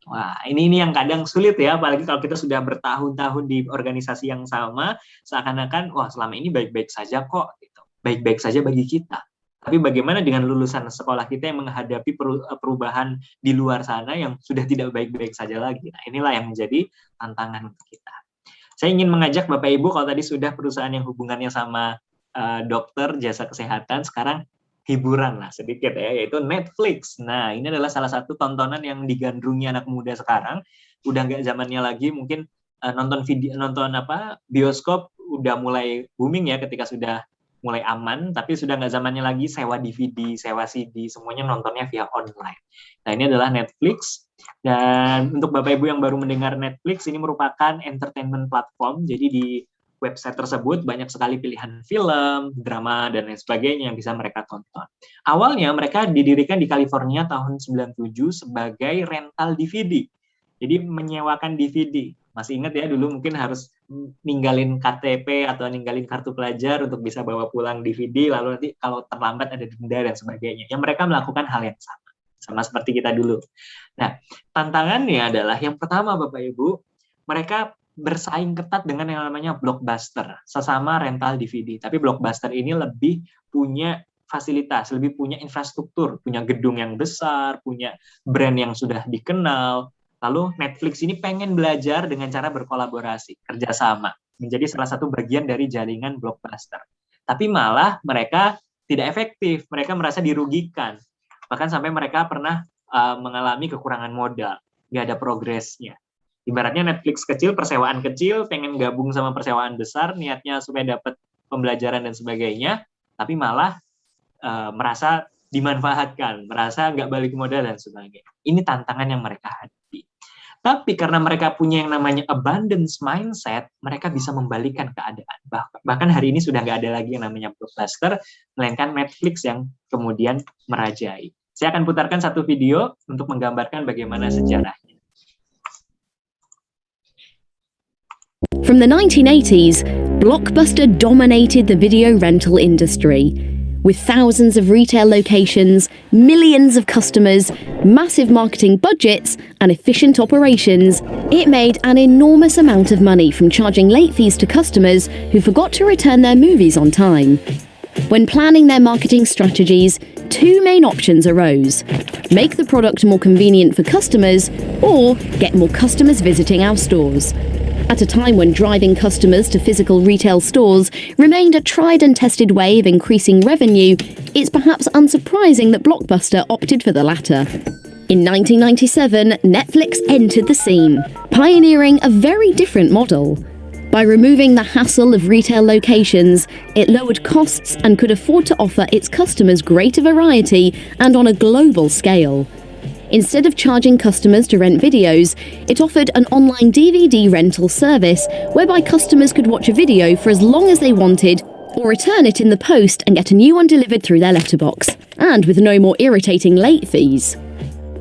Wah, ini yang kadang sulit ya, apalagi kalau kita sudah bertahun-tahun di organisasi yang sama, seakan-akan, wah selama ini baik-baik saja kok, gitu. Baik-baik saja bagi kita. Tapi bagaimana dengan lulusan sekolah kita yang menghadapi perubahan di luar sana yang sudah tidak baik-baik saja lagi? Nah, inilah yang menjadi tantangan untuk kita. Saya ingin mengajak Bapak Ibu, kalau tadi sudah perusahaan yang hubungannya sama dokter, jasa kesehatan, sekarang hiburan lah sedikit ya, yaitu Netflix. Nah, ini adalah salah satu tontonan yang digandrungi anak muda sekarang. Udah nggak zamannya lagi, mungkin nonton bioskop udah mulai booming ya ketika sudah mulai aman, tapi sudah nggak zamannya lagi sewa DVD, sewa CD, semuanya nontonnya via online. Nah, ini adalah Netflix. Dan untuk Bapak Ibu yang baru mendengar Netflix, ini merupakan entertainment platform. Jadi di website tersebut banyak sekali pilihan film, drama, dan lain sebagainya yang bisa mereka tonton. Awalnya mereka didirikan di California tahun 97 sebagai rental DVD. Jadi menyewakan DVD. Masih ingat ya, dulu mungkin harus ninggalin KTP atau ninggalin kartu pelajar untuk bisa bawa pulang DVD, lalu nanti kalau terlambat ada denda dan sebagainya. Yang mereka melakukan hal yang sama seperti kita dulu. Nah, tantangannya adalah yang pertama Bapak Ibu, mereka bersaing ketat dengan yang namanya Blockbuster, sesama rental DVD. Tapi Blockbuster ini lebih punya fasilitas, lebih punya infrastruktur, punya gedung yang besar, punya brand yang sudah dikenal. Lalu Netflix ini pengen belajar dengan cara berkolaborasi, kerjasama, menjadi salah satu bagian dari jaringan Blockbuster. Tapi malah mereka tidak efektif, mereka merasa dirugikan. Bahkan sampai mereka pernah mengalami kekurangan modal, nggak ada progresnya. Ibaratnya Netflix kecil, persewaan kecil, pengen gabung sama persewaan besar, niatnya supaya dapat pembelajaran dan sebagainya, tapi malah merasa dimanfaatkan, merasa nggak balik modal dan sebagainya. Ini tantangan yang mereka hadapi. Tapi karena mereka punya yang namanya abundance mindset, mereka bisa membalikan keadaan. Bahkan hari ini sudah nggak ada lagi yang namanya Blockbuster, melainkan Netflix yang kemudian merajai. Saya akan putarkan satu video untuk menggambarkan bagaimana sejarahnya. From the 1980s, Blockbuster dominated the video rental industry. With thousands of retail locations, millions of customers, massive marketing budgets, and efficient operations, it made an enormous amount of money from charging late fees to customers who forgot to return their movies on time. When planning their marketing strategies, two main options arose: make the product more convenient for customers, or get more customers visiting our stores. At a time when driving customers to physical retail stores remained a tried and tested way of increasing revenue, it's perhaps unsurprising that Blockbuster opted for the latter. In 1997, Netflix entered the scene, pioneering a very different model. By removing the hassle of retail locations, it lowered costs and could afford to offer its customers greater variety and on a global scale. Instead of charging customers to rent videos, it offered an online DVD rental service whereby customers could watch a video for as long as they wanted or return it in the post and get a new one delivered through their letterbox, and with no more irritating late fees.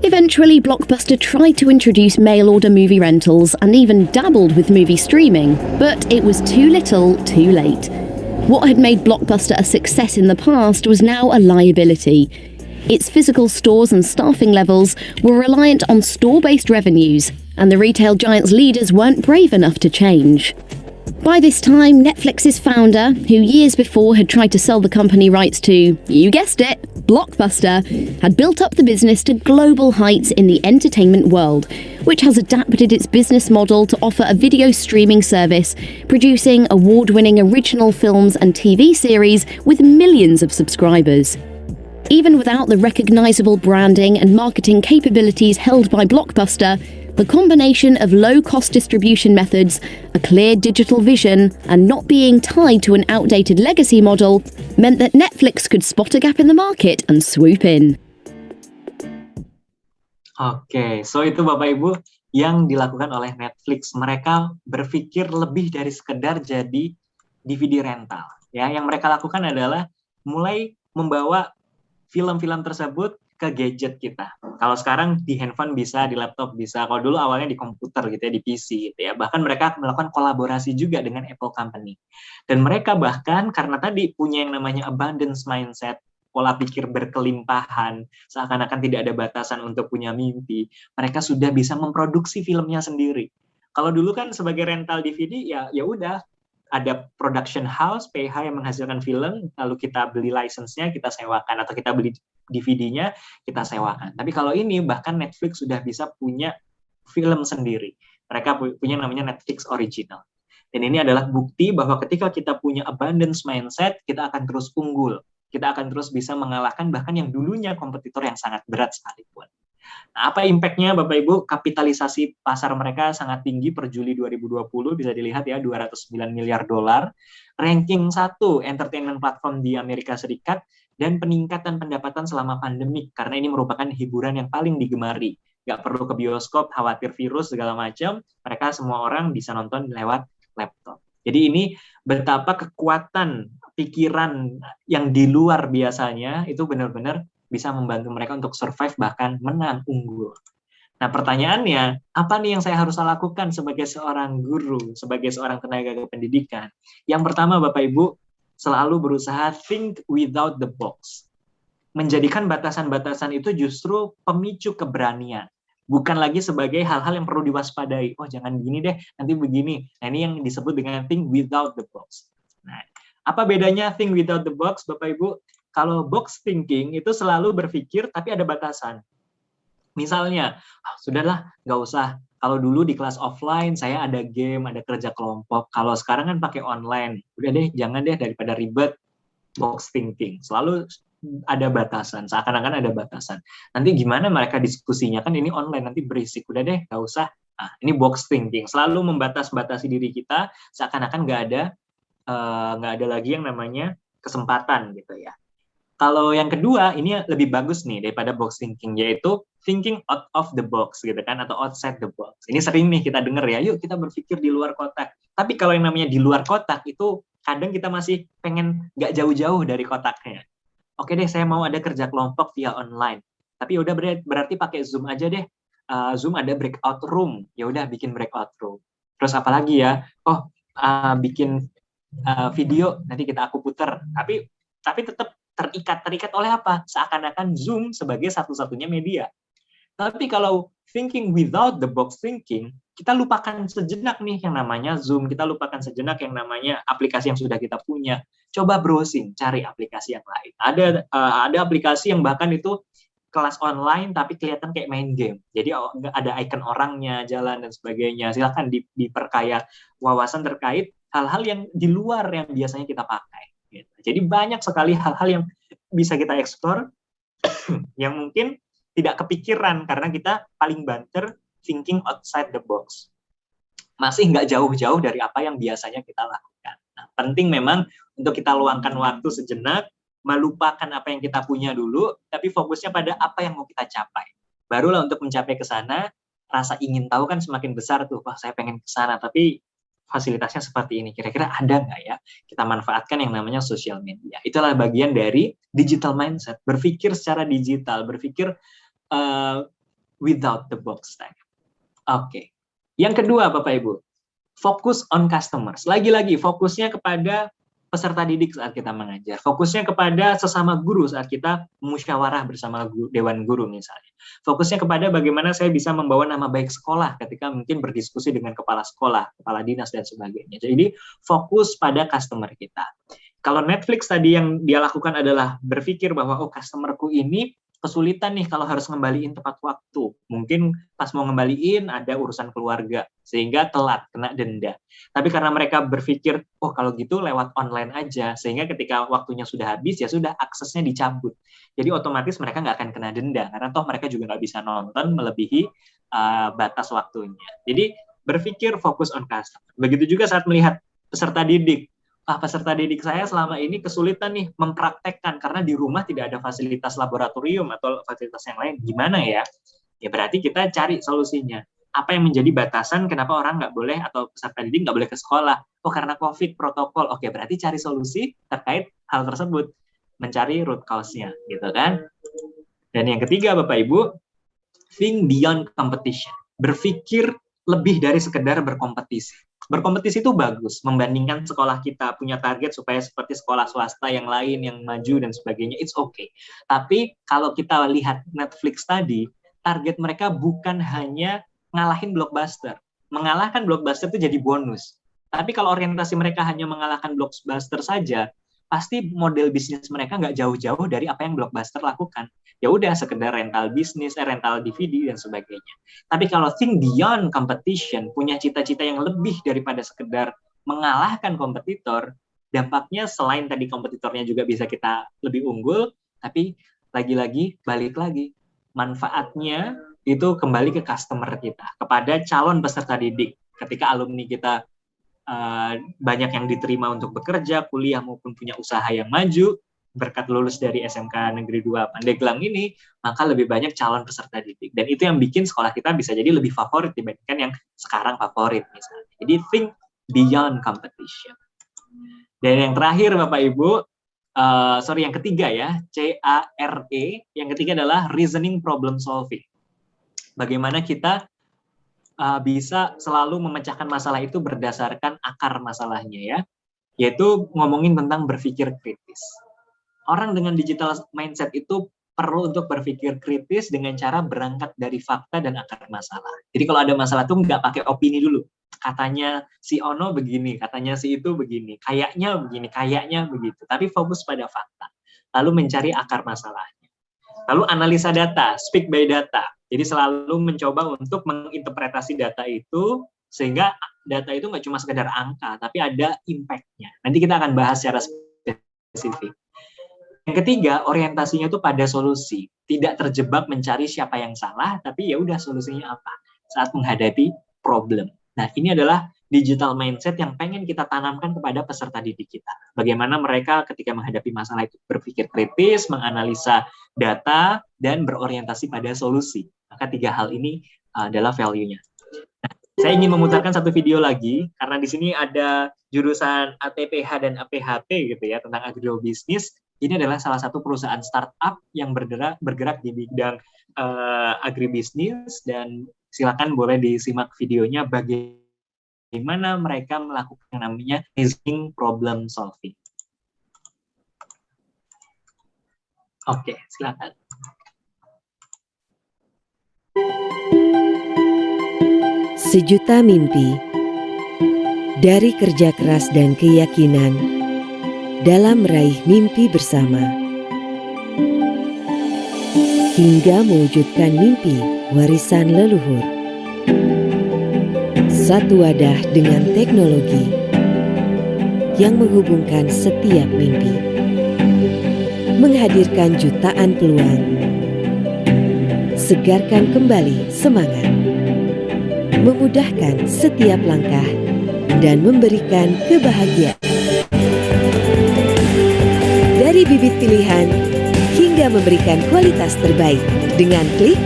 Eventually, Blockbuster tried to introduce mail-order movie rentals and even dabbled with movie streaming, but it was too little, too late. What had made Blockbuster a success in the past was now a liability. Its physical stores and staffing levels were reliant on store-based revenues, and the retail giant's leaders weren't brave enough to change. By this time, Netflix's founder, who years before had tried to sell the company rights to, you guessed it, Blockbuster, had built up the business to global heights in the entertainment world, which has adapted its business model to offer a video streaming service, producing award-winning original films and TV series with millions of subscribers. Even without the recognizable branding and marketing capabilities held by Blockbuster, The combination of low-cost distribution methods, a clear digital vision, and not being tied to an outdated legacy model meant that Netflix could spot a gap in the market and swoop in. Oke, so itu Bapak Ibu yang dilakukan oleh Netflix. Mereka berpikir lebih dari sekedar jadi DVD rental. Ya, yang mereka lakukan adalah mulai membawa film-film tersebut ke gadget kita. Kalau sekarang di handphone bisa, di laptop bisa. Kalau dulu awalnya di komputer gitu ya, di PC gitu ya. Bahkan mereka melakukan kolaborasi juga dengan Apple Company. Dan mereka bahkan karena tadi punya yang namanya abundance mindset, pola pikir berkelimpahan, seakan-akan tidak ada batasan untuk punya mimpi, mereka sudah bisa memproduksi filmnya sendiri. Kalau dulu kan sebagai rental DVD ya udah ada production house PH yang menghasilkan film, lalu kita beli license-nya, kita sewakan, atau kita beli DVD-nya, kita sewakan. Tapi kalau ini bahkan Netflix sudah bisa punya film sendiri. Mereka punya namanya Netflix Original. Dan ini adalah bukti bahwa ketika kita punya abundance mindset, kita akan terus unggul. Kita akan terus bisa mengalahkan bahkan yang dulunya kompetitor yang sangat berat sekalipun. Nah, apa impact-nya Bapak Ibu? Kapitalisasi pasar mereka sangat tinggi per Juli 2020, bisa dilihat ya, $209 miliar. Ranking 1 entertainment platform di Amerika Serikat, dan peningkatan pendapatan selama pandemik, karena ini merupakan hiburan yang paling digemari. Nggak perlu ke bioskop, khawatir virus, segala macam, mereka semua orang bisa nonton lewat laptop. Jadi ini betapa kekuatan pikiran yang di luar biasanya itu benar-benar bisa membantu mereka untuk survive bahkan menang unggul. Nah pertanyaannya, apa nih yang saya harus lakukan sebagai seorang guru, sebagai seorang tenaga pendidikan? Yang pertama Bapak Ibu, selalu berusaha think without the box. Menjadikan batasan-batasan itu justru pemicu keberanian. Bukan lagi sebagai hal-hal yang perlu diwaspadai. Oh jangan begini deh, nanti begini. Nah ini yang disebut dengan think without the box. Nah, apa bedanya think without the box, Bapak Ibu? Kalau box thinking itu selalu berpikir tapi ada batasan. Misalnya, sudahlah, nggak usah. Kalau dulu di kelas offline saya ada game, ada kerja kelompok. Kalau sekarang kan pakai online. Udah deh, jangan deh daripada ribet. Box thinking. Selalu ada batasan, seakan-akan ada batasan. Nanti gimana mereka diskusinya, kan ini online, nanti berisik. Udah deh, nggak usah. Nah, ini box thinking. Selalu membatas-batasi diri kita, seakan-akan nggak ada lagi yang namanya kesempatan gitu ya. Kalau yang kedua, ini lebih bagus nih daripada box thinking, yaitu thinking out of the box gitu kan, atau outside the box. Ini sering nih kita dengar ya, yuk kita berpikir di luar kotak. Tapi kalau yang namanya di luar kotak itu kadang kita masih pengen nggak jauh-jauh dari kotaknya. Oke deh, saya mau ada kerja kelompok via online. Tapi udah berarti pakai Zoom aja deh. Zoom ada breakout room. Ya udah bikin breakout room. Terus apa lagi ya? Bikin video nanti aku puter. Tapi tetap terikat oleh apa? Seakan-akan Zoom sebagai satu-satunya media. Tapi kalau thinking without the box thinking, kita lupakan sejenak nih yang namanya Zoom, kita lupakan sejenak yang namanya aplikasi yang sudah kita punya. Coba browsing, cari aplikasi yang lain. Ada aplikasi yang bahkan itu kelas online tapi kelihatan kayak main game. Jadi ada icon orangnya, jalan dan sebagainya. Silakan diperkaya wawasan terkait hal-hal yang di luar yang biasanya kita pakai. Gitu. Jadi banyak sekali hal-hal yang bisa kita eksplor yang mungkin tidak kepikiran karena kita paling banter thinking outside the box. Masih nggak jauh-jauh dari apa yang biasanya kita lakukan. Nah, penting memang untuk kita luangkan waktu sejenak, melupakan apa yang kita punya dulu, tapi fokusnya pada apa yang mau kita capai. Barulah untuk mencapai ke sana, rasa ingin tahu kan semakin besar tuh. Wah, saya pengen ke sana, tapi fasilitasnya seperti ini. Kira-kira ada nggak ya? Kita manfaatkan yang namanya social media. Itulah bagian dari digital mindset. Berpikir secara digital, berpikir without the box. Oke. Yang kedua, Bapak Ibu, fokus on customers. Lagi-lagi, fokusnya kepada peserta didik saat kita mengajar. Fokusnya kepada sesama guru saat kita musyawarah bersama dewan guru misalnya. Fokusnya kepada bagaimana saya bisa membawa nama baik sekolah ketika mungkin berdiskusi dengan kepala sekolah, kepala dinas dan sebagainya. Jadi fokus pada customer kita. Kalau Netflix tadi yang dia lakukan adalah berpikir bahwa customerku ini kesulitan nih kalau harus ngembaliin tepat waktu. Mungkin pas mau ngembaliin ada urusan keluarga, sehingga telat, kena denda. Tapi karena mereka berpikir, oh kalau gitu lewat online aja, sehingga ketika waktunya sudah habis, ya sudah aksesnya dicabut. Jadi otomatis mereka nggak akan kena denda, karena toh mereka juga nggak bisa nonton melebihi batas waktunya. Jadi berpikir fokus on customer. Begitu juga saat melihat peserta didik. Peserta didik saya selama ini kesulitan nih mempraktekkan karena di rumah tidak ada fasilitas laboratorium atau fasilitas yang lain. Gimana ya? Ya berarti kita cari solusinya. Apa yang menjadi batasan kenapa orang nggak boleh atau peserta didik nggak boleh ke sekolah? Oh karena COVID protokol. Oke, berarti cari solusi terkait hal tersebut. Mencari root cause-nya, gitu kan? Dan yang ketiga, Bapak Ibu, think beyond competition. Berpikir lebih dari sekedar berkompetisi. Berkompetisi itu bagus, membandingkan sekolah kita punya target supaya seperti sekolah swasta yang lain yang maju dan sebagainya, it's okay. Tapi kalau kita lihat Netflix tadi, target mereka bukan hanya ngalahin blockbuster. Mengalahkan blockbuster itu jadi bonus. Tapi kalau orientasi mereka hanya mengalahkan blockbuster saja, pasti model bisnis mereka nggak jauh-jauh dari apa yang blockbuster lakukan. Ya udah sekedar rental bisnis, rental DVD dan sebagainya. Tapi kalau think beyond competition, punya cita-cita yang lebih daripada sekedar mengalahkan kompetitor, dampaknya selain tadi kompetitornya juga bisa kita lebih unggul, tapi lagi-lagi balik lagi manfaatnya itu kembali ke customer kita, kepada calon peserta didik. Ketika alumni kita banyak yang diterima untuk bekerja, kuliah maupun punya usaha yang maju, berkat lulus dari SMK Negeri 2 Pandeglang ini, maka lebih banyak calon peserta didik. Dan itu yang bikin sekolah kita bisa jadi lebih favorit dibandingkan yang sekarang favorit misalnya. Jadi think beyond competition. Dan yang terakhir Bapak Ibu, yang ketiga ya, CARE, yang ketiga adalah reasoning problem solving. Bagaimana kita bisa selalu memecahkan masalah itu berdasarkan akar masalahnya ya, yaitu ngomongin tentang berpikir kritis. Orang dengan digital mindset itu perlu untuk berpikir kritis dengan cara berangkat dari fakta dan akar masalah. Jadi kalau ada masalah tuh nggak pakai opini dulu. Katanya si Ono begini, katanya si itu begini, kayaknya begini, kayaknya begitu. Tapi fokus pada fakta. Lalu mencari akar masalahnya. Lalu analisa data, speak by data. Jadi selalu mencoba untuk menginterpretasi data itu, sehingga data itu nggak cuma sekedar angka, tapi ada impact-nya. Nanti kita akan bahas secara spesifik. Yang ketiga, orientasinya itu pada solusi. Tidak terjebak mencari siapa yang salah, tapi ya udah solusinya apa saat menghadapi problem. Nah, ini adalah digital mindset yang pengen kita tanamkan kepada peserta didik kita. Bagaimana mereka ketika menghadapi masalah itu berpikir kritis, menganalisa data, dan berorientasi pada solusi. Maka tiga hal ini adalah value-nya. Nah, saya ingin memutarkan satu video lagi, karena di sini ada jurusan ATPH dan APHP gitu ya, tentang agribisnis. Ini adalah salah satu perusahaan startup yang bergerak di bidang agribisnis, dan silakan boleh disimak videonya bagaimana mereka melakukan yang namanya reasoning problem solving. Oke, silakan. Sejuta mimpi dari kerja keras dan keyakinan dalam meraih mimpi bersama, hingga mewujudkan mimpi warisan leluhur. Satu wadah dengan teknologi yang menghubungkan setiap mimpi, menghadirkan jutaan peluang, segarkan kembali semangat, memudahkan setiap langkah, dan memberikan kebahagiaan. Dari bibit pilihan hingga memberikan kualitas terbaik, dengan klik,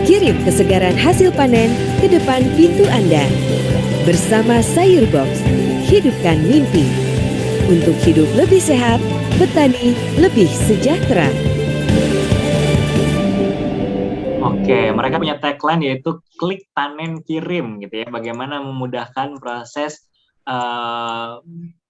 kirim kesegaran hasil panen ke depan pintu Anda. Bersama Sayur Box, hidupkan mimpi. Untuk hidup lebih sehat, petani lebih sejahtera. Oke, mereka punya tagline yaitu klik, panen, kirim gitu ya. Bagaimana memudahkan proses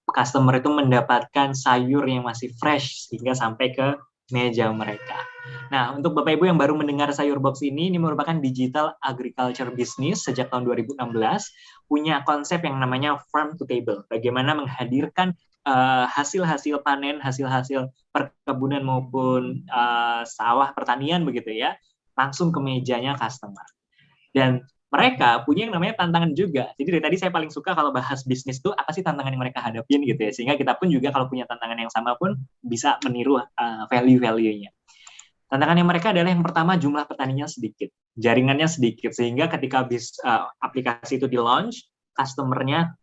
customer itu mendapatkan sayur yang masih fresh hingga sampai ke meja mereka. Nah, untuk Bapak Ibu yang baru mendengar Sayur Box ini merupakan digital agriculture business sejak tahun 2016, punya konsep yang namanya farm to table. Bagaimana menghadirkan hasil-hasil panen, hasil-hasil perkebunan maupun sawah pertanian begitu ya, langsung ke mejanya customer. Dan mereka punya yang namanya tantangan juga. Jadi dari tadi saya paling suka kalau bahas bisnis tuh apa sih tantangan yang mereka hadapin gitu ya. Sehingga kita pun juga kalau punya tantangan yang sama pun bisa meniru value-value-nya. Tantangan yang mereka adalah yang pertama jumlah petaninya sedikit, jaringannya sedikit. Sehingga ketika aplikasi itu di-launch, customer-nya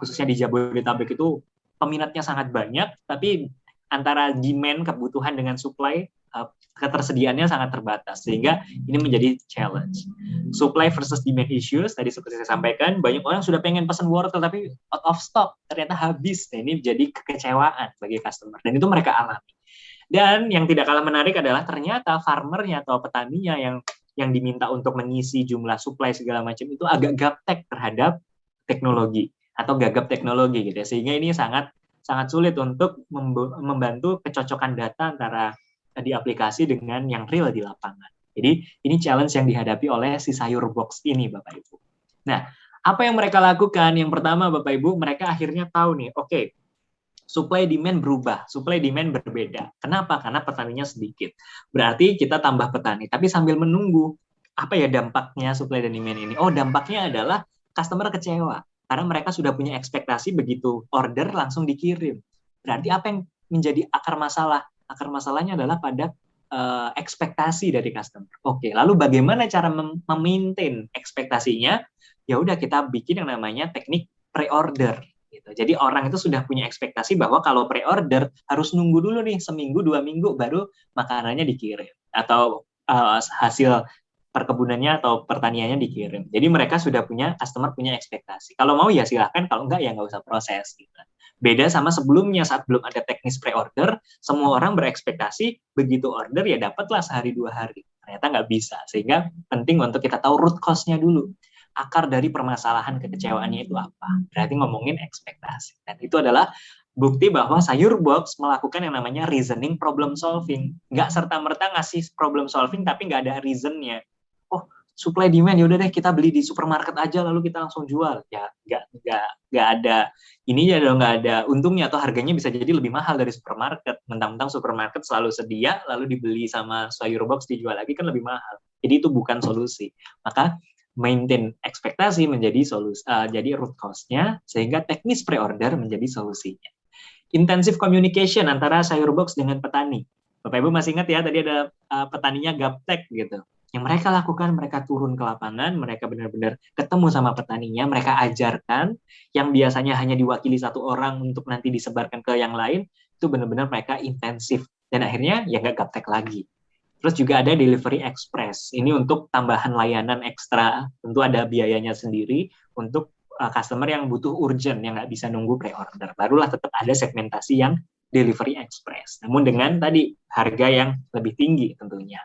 khususnya di Jabodetabek itu peminatnya sangat banyak, tapi antara demand, kebutuhan dengan supply, ketersediaannya sangat terbatas, sehingga ini menjadi challenge. Supply versus demand issues, tadi seperti saya sampaikan, banyak orang sudah pengen pesan wortel, tapi out of stock, ternyata habis. Nah, ini menjadi kekecewaan bagi customer, dan itu mereka alami. Dan yang tidak kalah menarik adalah ternyata farmernya atau petaninya yang diminta untuk mengisi jumlah supply segala macam itu agak gaptek terhadap teknologi, atau gagap teknologi gitu ya, sehingga ini sangat sulit untuk membantu kecocokan data antara di aplikasi dengan yang real di lapangan. Jadi ini challenge yang dihadapi oleh si sayur box ini, Bapak Ibu. Nah, apa yang mereka lakukan? Yang pertama, Bapak Ibu, mereka akhirnya tahu nih, oke, supply demand berubah, supply demand berbeda. Kenapa? Karena petaninya sedikit. Berarti kita tambah petani, tapi sambil menunggu apa ya dampaknya supply dan demand ini? Oh, dampaknya adalah customer kecewa. Karena mereka sudah punya ekspektasi begitu order langsung dikirim. Berarti apa yang menjadi akar masalah? Akar masalahnya adalah pada ekspektasi dari customer. Oke, lalu bagaimana cara memaintain ekspektasinya? Ya udah kita bikin yang namanya teknik pre-order. Gitu. Jadi orang itu sudah punya ekspektasi bahwa kalau pre-order harus nunggu dulu nih seminggu 2 minggu baru makanannya dikirim atau hasil perkebunannya atau pertaniannya dikirim. Jadi mereka sudah customer punya ekspektasi. Kalau mau ya silahkan, kalau enggak ya nggak usah proses. Gitu. Beda sama sebelumnya saat belum ada teknis pre-order, semua orang berekspektasi begitu order ya dapatlah sehari 2 hari. Ternyata nggak bisa. Sehingga penting untuk kita tahu root cause-nya dulu. Akar dari permasalahan kekecewaannya itu apa. Berarti ngomongin ekspektasi. Dan itu adalah bukti bahwa sayur box melakukan yang namanya reasoning problem solving. Nggak serta-merta ngasih problem solving tapi nggak ada reason-nya. Oh, supply demand, ya udah deh kita beli di supermarket aja lalu kita langsung jual. Ya nggak ada ininya dong, nggak ada untungnya atau harganya bisa jadi lebih mahal dari supermarket. Mentang-mentang supermarket selalu sedia lalu dibeli sama sayur box dijual lagi kan lebih mahal. Jadi itu bukan solusi. Maka maintain ekspektasi menjadi solusi, jadi root cause-nya, sehingga teknis pre-order menjadi solusinya. Intensive communication antara sayur box dengan petani. Bapak Ibu masih ingat ya tadi ada petaninya gaptek gitu. Yang mereka lakukan, mereka turun ke lapangan, mereka benar-benar ketemu sama petaninya, mereka ajarkan, yang biasanya hanya diwakili satu orang untuk nanti disebarkan ke yang lain, itu benar-benar mereka intensif. Dan akhirnya ya nggak gaptek lagi. Terus juga ada delivery express. Ini untuk tambahan layanan ekstra, tentu ada biayanya sendiri untuk customer yang butuh urgent, yang nggak bisa nunggu pre-order. Barulah tetap ada segmentasi yang delivery express. Namun dengan tadi harga yang lebih tinggi tentunya.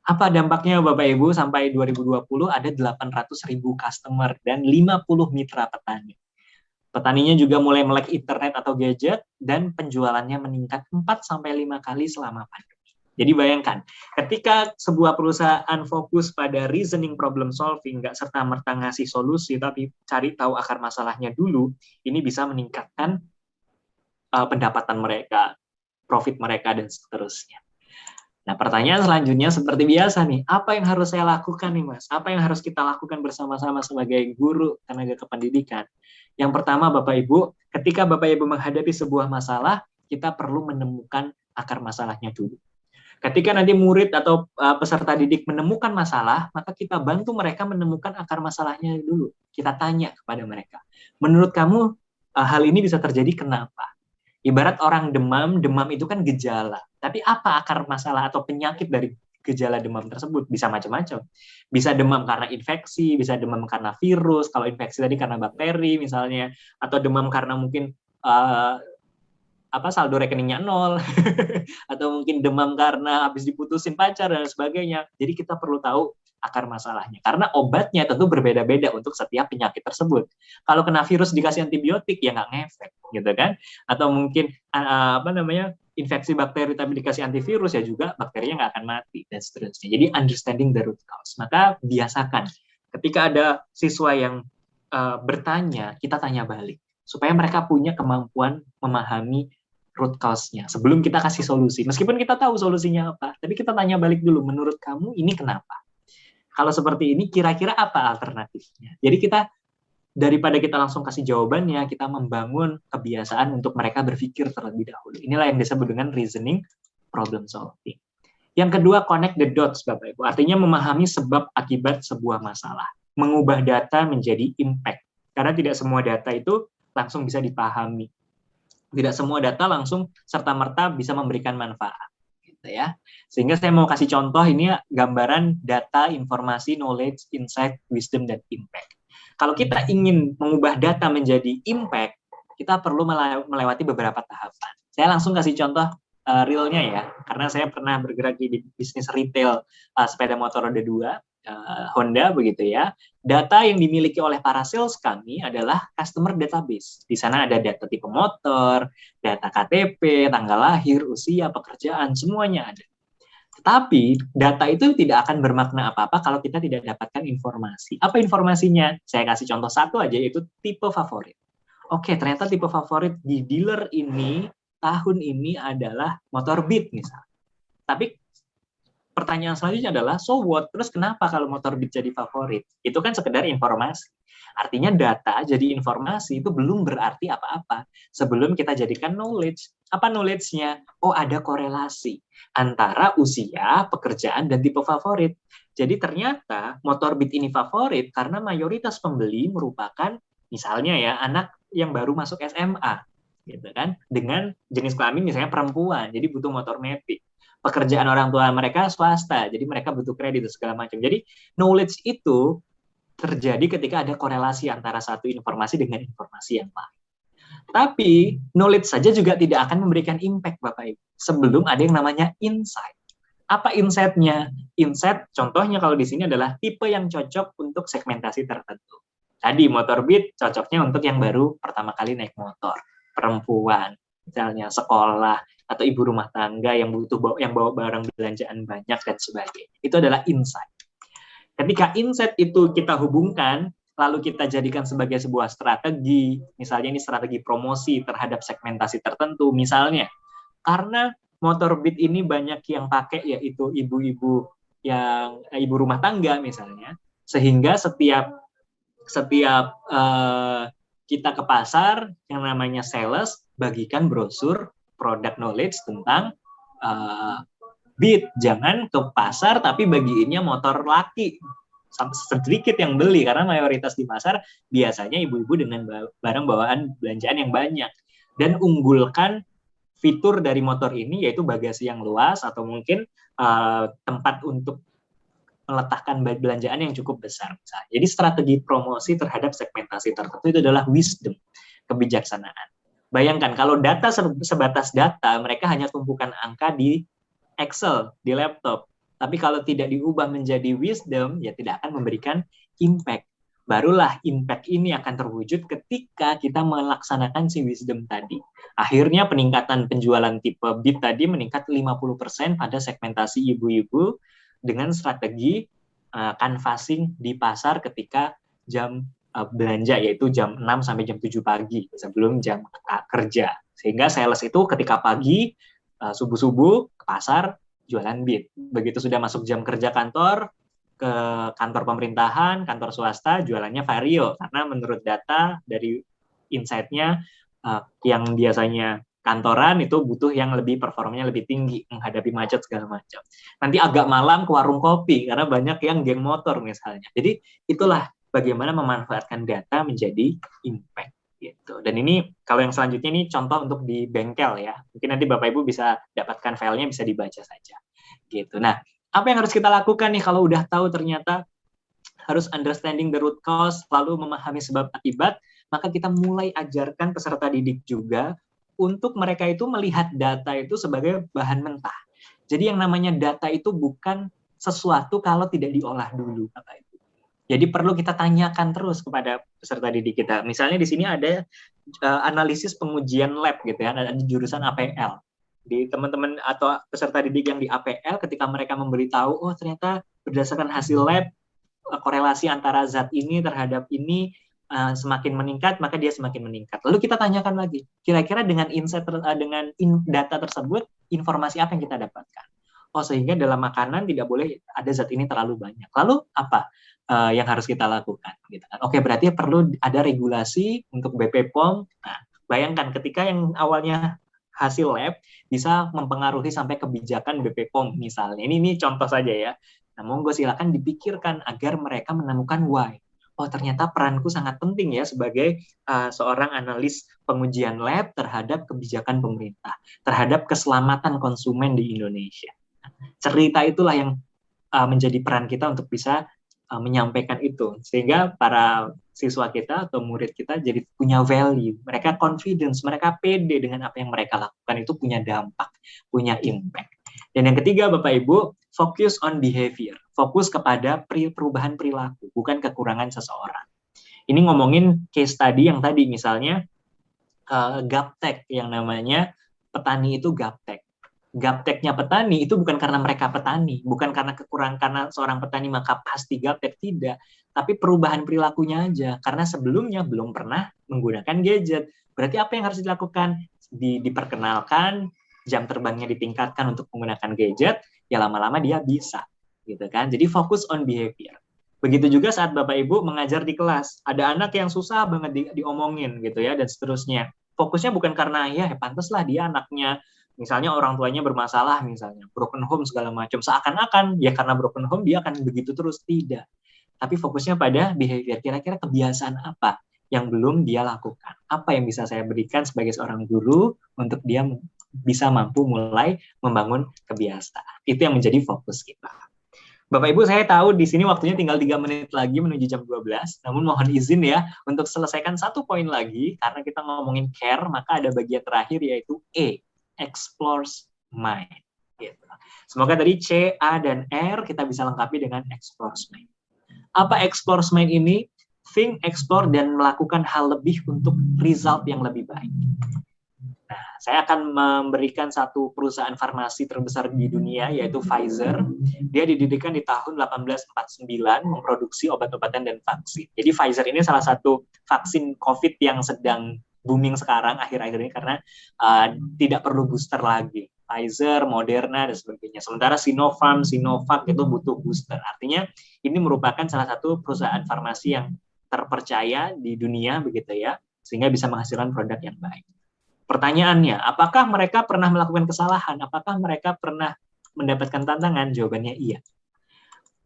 Apa dampaknya Bapak Ibu? Sampai 2020 ada 800.000 customer dan 50 mitra petani. Petaninya juga mulai melek internet atau gadget dan penjualannya meningkat 4-5 kali selama pandemi. Jadi bayangkan, ketika sebuah perusahaan fokus pada reasoning problem solving, nggak serta-merta ngasih solusi, tapi cari tahu akar masalahnya dulu, ini bisa meningkatkan pendapatan mereka, profit mereka, dan seterusnya. Nah, pertanyaan selanjutnya seperti biasa nih, apa yang harus saya lakukan nih Mas? Apa yang harus kita lakukan bersama-sama sebagai guru tenaga kependidikan? Yang pertama Bapak Ibu, ketika Bapak Ibu menghadapi sebuah masalah, kita perlu menemukan akar masalahnya dulu. Ketika nanti murid atau peserta didik menemukan masalah, maka kita bantu mereka menemukan akar masalahnya dulu. Kita tanya kepada mereka, menurut kamu hal ini bisa terjadi kenapa? Ibarat orang demam itu kan gejala. Tapi apa akar masalah atau penyakit dari gejala demam tersebut? Bisa macam-macam. Bisa demam karena infeksi, bisa demam karena virus, kalau infeksi tadi karena bakteri misalnya, atau demam karena mungkin saldo rekeningnya 0, atau mungkin demam karena habis diputusin pacar dan sebagainya. Jadi kita perlu tahu akar masalahnya. Karena obatnya tentu berbeda-beda untuk setiap penyakit tersebut. Kalau kena virus dikasih antibiotik ya nggak ngefek, gitu kan? Atau mungkin infeksi bakteri tapi dikasih antivirus ya juga bakterinya nggak akan mati dan seterusnya. Jadi understanding the root cause. Maka biasakan ketika ada siswa yang bertanya, kita tanya balik. supaya mereka punya kemampuan memahami root cause-nya sebelum kita kasih solusi. Meskipun kita tahu solusinya apa, tapi kita tanya balik dulu, menurut kamu ini kenapa? Kalau seperti ini, kira-kira apa alternatifnya? Jadi kita, daripada kita langsung kasih jawabannya, kita membangun kebiasaan untuk mereka berpikir terlebih dahulu. Inilah yang disebut dengan reasoning problem solving. Yang kedua, connect the dots, Bapak Ibu. Artinya memahami sebab akibat sebuah masalah. Mengubah data menjadi impact. Karena tidak semua data itu langsung bisa dipahami. Tidak semua data langsung serta-merta bisa memberikan manfaat. Gitu ya. Sehingga saya mau kasih contoh, ini gambaran data, informasi, knowledge, insight, wisdom, dan impact. Kalau kita ingin mengubah data menjadi impact, kita perlu melewati beberapa tahapan. Saya langsung kasih contoh realnya ya, karena saya pernah bergerak di bisnis retail sepeda motor roda 2, Honda begitu ya. Data yang dimiliki oleh para sales kami adalah customer database. Di sana ada data tipe motor, data KTP, tanggal lahir, usia, pekerjaan, semuanya ada. Tetapi data itu tidak akan bermakna apa-apa kalau kita tidak dapatkan informasi. Apa informasinya? Saya kasih contoh satu aja, yaitu tipe favorit. Oke, ternyata tipe favorit di dealer ini tahun ini adalah motor Beat misalnya. Tapi pertanyaan selanjutnya adalah, so what? Terus kenapa kalau motor Beat jadi favorit? Itu kan sekedar informasi. Artinya data jadi informasi itu belum berarti apa-apa sebelum kita jadikan knowledge. Apa knowledge-nya? Oh, ada korelasi antara usia, pekerjaan, dan tipe favorit. Jadi ternyata motor Beat ini favorit karena mayoritas pembeli merupakan misalnya ya anak yang baru masuk SMA. Gitu kan, dengan jenis kelamin misalnya perempuan, jadi butuh motor Matic. Pekerjaan orang tua mereka swasta, jadi mereka butuh kredit segala macam. Jadi knowledge itu terjadi ketika ada korelasi antara satu informasi dengan informasi yang lain. Tapi knowledge saja juga tidak akan memberikan impact, Bapak Ibu, sebelum ada yang namanya insight. Apa insight-nya? Insight contohnya kalau di sini adalah tipe yang cocok untuk segmentasi tertentu. Tadi motor Beat cocoknya untuk yang baru pertama kali naik motor. Perempuan, misalnya sekolah atau ibu rumah tangga yang bawa barang belanjaan banyak dan sebagainya. Itu adalah insight. Ketika insight itu kita hubungkan, lalu kita jadikan sebagai sebuah strategi, misalnya ini strategi promosi terhadap segmentasi tertentu, misalnya karena motor Beat ini banyak yang pakai yaitu ibu-ibu yang ibu rumah tangga misalnya, sehingga setiap kita ke pasar, yang namanya sales, bagikan brosur product knowledge tentang Beat. Jangan ke pasar, tapi bagiinnya motor laki. Sedikit yang beli, karena mayoritas di pasar biasanya ibu-ibu dengan barang bawaan belanjaan yang banyak. Dan unggulkan fitur dari motor ini, yaitu bagasi yang luas, atau mungkin tempat untuk meletakkan belanjaan yang cukup besar. Jadi strategi promosi terhadap segmentasi tertentu itu adalah wisdom, kebijaksanaan. Bayangkan kalau data sebatas data, mereka hanya tumpukan angka di Excel, di laptop. Tapi kalau tidak diubah menjadi wisdom, ya tidak akan memberikan impact. Barulah impact ini akan terwujud ketika kita melaksanakan si wisdom tadi. Akhirnya peningkatan penjualan tipe Beat tadi meningkat 50% pada segmentasi ibu-ibu, dengan strategi canvassing di pasar ketika jam belanja, yaitu jam 6 sampai jam 7 pagi sebelum jam kerja. Sehingga sales itu ketika pagi, subuh-subuh ke pasar jualan Beat. Begitu sudah masuk jam kerja kantor, ke kantor pemerintahan, kantor swasta, jualannya Vario. Karena menurut data dari insight-nya, yang biasanya kantoran itu butuh yang lebih performanya lebih tinggi, menghadapi macet segala macam. Nanti agak malam ke warung kopi karena banyak yang geng motor misalnya. Jadi itulah bagaimana memanfaatkan data menjadi impact gitu. Dan ini kalau yang selanjutnya ini contoh untuk di bengkel ya. Mungkin nanti Bapak Ibu bisa dapatkan filenya, bisa dibaca saja. Gitu. Nah, apa yang harus kita lakukan nih kalau udah tahu ternyata harus understanding the root cause, lalu memahami sebab akibat, maka kita mulai ajarkan peserta didik juga untuk mereka itu melihat data itu sebagai bahan mentah. Jadi yang namanya data itu bukan sesuatu kalau tidak diolah dulu, Bapak Ibu. Jadi perlu kita tanyakan terus kepada peserta didik kita. Misalnya di sini ada analisis pengujian lab gitu ya, ada jurusan APL. Di teman-teman atau peserta didik yang di APL, ketika mereka memberitahu, oh ternyata berdasarkan hasil lab korelasi antara zat ini terhadap ini semakin meningkat, maka dia semakin meningkat. Lalu kita tanyakan lagi, kira-kira dengan data tersebut, informasi apa yang kita dapatkan? Oh, sehingga dalam makanan tidak boleh ada zat ini terlalu banyak. Lalu apa yang harus kita lakukan? Gitu kan? Oke, berarti perlu ada regulasi untuk BPOM. Nah, bayangkan ketika yang awalnya hasil lab bisa mempengaruhi sampai kebijakan BPOM misalnya. Ini contoh saja ya. Nah, monggo silakan dipikirkan agar mereka menemukan why. Oh, ternyata peranku sangat penting ya sebagai seorang analis pengujian lab terhadap kebijakan pemerintah, terhadap keselamatan konsumen di Indonesia. Cerita itulah yang menjadi peran kita untuk bisa menyampaikan itu, sehingga para siswa kita atau murid kita jadi punya value, mereka confidence, mereka pede dengan apa yang mereka lakukan, itu punya dampak, punya impact. Dan yang ketiga, Bapak Ibu, focus on behavior, fokus kepada perubahan perilaku, bukan kekurangan seseorang. Ini ngomongin case study yang tadi, misalnya gaptek yang namanya petani itu gaptek. Gapteknya petani itu bukan karena mereka petani, bukan karena kekurangan karena seorang petani maka pasti gaptek, tidak. Tapi perubahan perilakunya aja, karena sebelumnya belum pernah menggunakan gadget. Berarti apa yang harus dilakukan? Diperkenalkan, jam terbangnya ditingkatkan untuk menggunakan gadget, ya lama-lama dia bisa, gitu kan? Jadi fokus on behavior. Begitu juga saat Bapak Ibu mengajar di kelas, ada anak yang susah banget diomongin, gitu ya, dan seterusnya. Fokusnya bukan karena ya pantaslah dia anaknya, misalnya orang tuanya bermasalah, misalnya broken home segala macam, seakan-akan ya karena broken home dia akan begitu terus, tidak. Tapi fokusnya pada behavior, kira-kira kebiasaan apa yang belum dia lakukan, apa yang bisa saya berikan sebagai seorang guru untuk dia bisa mampu mulai membangun kebiasaan. Itu yang menjadi fokus kita. Bapak Ibu, saya tahu di sini waktunya tinggal 3 menit lagi menuju jam 12, namun mohon izin ya untuk selesaikan satu poin lagi, karena kita ngomongin care, maka ada bagian terakhir yaitu E, explores mind. Gitu. Semoga tadi C, A, dan R kita bisa lengkapi dengan explores mind. Apa explores mind ini? Think, explore, dan melakukan hal lebih untuk result yang lebih baik. Nah, saya akan memberikan satu perusahaan farmasi terbesar di dunia, yaitu Pfizer. Dia didirikan di tahun 1849, memproduksi obat-obatan dan vaksin. Jadi Pfizer ini salah satu vaksin COVID yang sedang booming sekarang akhir-akhir ini karena tidak perlu booster lagi. Pfizer, Moderna, dan sebagainya. Sementara Sinopharm, Sinovac itu butuh booster. Artinya ini merupakan salah satu perusahaan farmasi yang terpercaya di dunia, begitu ya, sehingga bisa menghasilkan produk yang baik. Pertanyaannya, apakah mereka pernah melakukan kesalahan? Apakah mereka pernah mendapatkan tantangan? Jawabannya iya.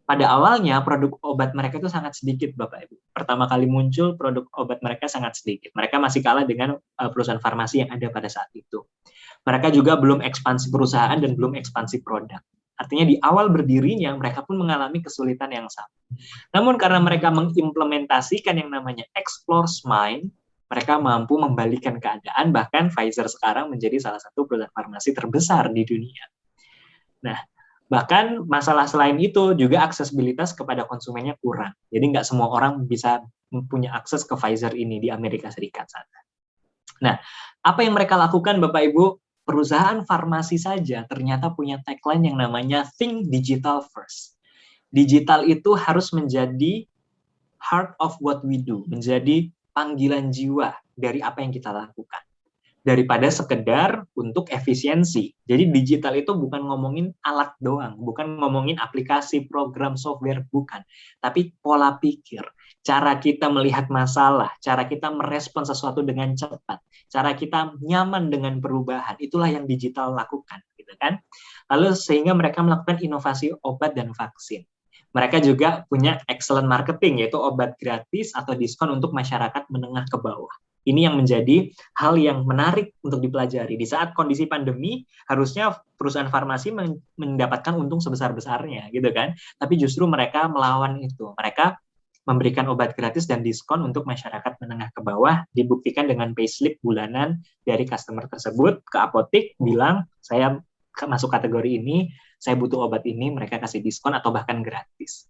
Pada awalnya produk obat mereka itu sangat sedikit, Bapak Ibu. Pertama kali muncul produk obat mereka sangat sedikit. Mereka masih kalah dengan perusahaan farmasi yang ada pada saat itu. Mereka juga belum ekspansi perusahaan dan belum ekspansi produk. Artinya di awal berdirinya mereka pun mengalami kesulitan yang sama. Namun karena mereka mengimplementasikan yang namanya explores mind, mereka mampu membalikan keadaan, bahkan Pfizer sekarang menjadi salah satu perusahaan farmasi terbesar di dunia. Nah, bahkan masalah selain itu juga aksesibilitas kepada konsumennya kurang. Jadi nggak semua orang bisa punya akses ke Pfizer ini di Amerika Serikat sana. Nah, apa yang mereka lakukan Bapak Ibu? Perusahaan farmasi saja ternyata punya tagline yang namanya Think Digital First. Digital itu harus menjadi heart of what we do, menjadi panggilan jiwa dari apa yang kita lakukan. Daripada sekedar untuk efisiensi. Jadi digital itu bukan ngomongin alat doang, bukan ngomongin aplikasi, program, software, bukan. Tapi pola pikir, cara kita melihat masalah, cara kita merespon sesuatu dengan cepat, cara kita nyaman dengan perubahan, itulah yang digital lakukan, gitu kan? Lalu sehingga mereka melakukan inovasi obat dan vaksin. Mereka juga punya excellent marketing, yaitu obat gratis atau diskon untuk masyarakat menengah ke bawah. Ini yang menjadi hal yang menarik untuk dipelajari. Di saat kondisi pandemi, harusnya perusahaan farmasi mendapatkan untung sebesar-besarnya, gitu kan? Tapi justru mereka melawan itu. Mereka memberikan obat gratis dan diskon untuk masyarakat menengah ke bawah, dibuktikan dengan payslip bulanan dari customer tersebut ke apotek, bilang, saya masuk kategori ini, saya butuh obat ini, mereka kasih diskon atau bahkan gratis.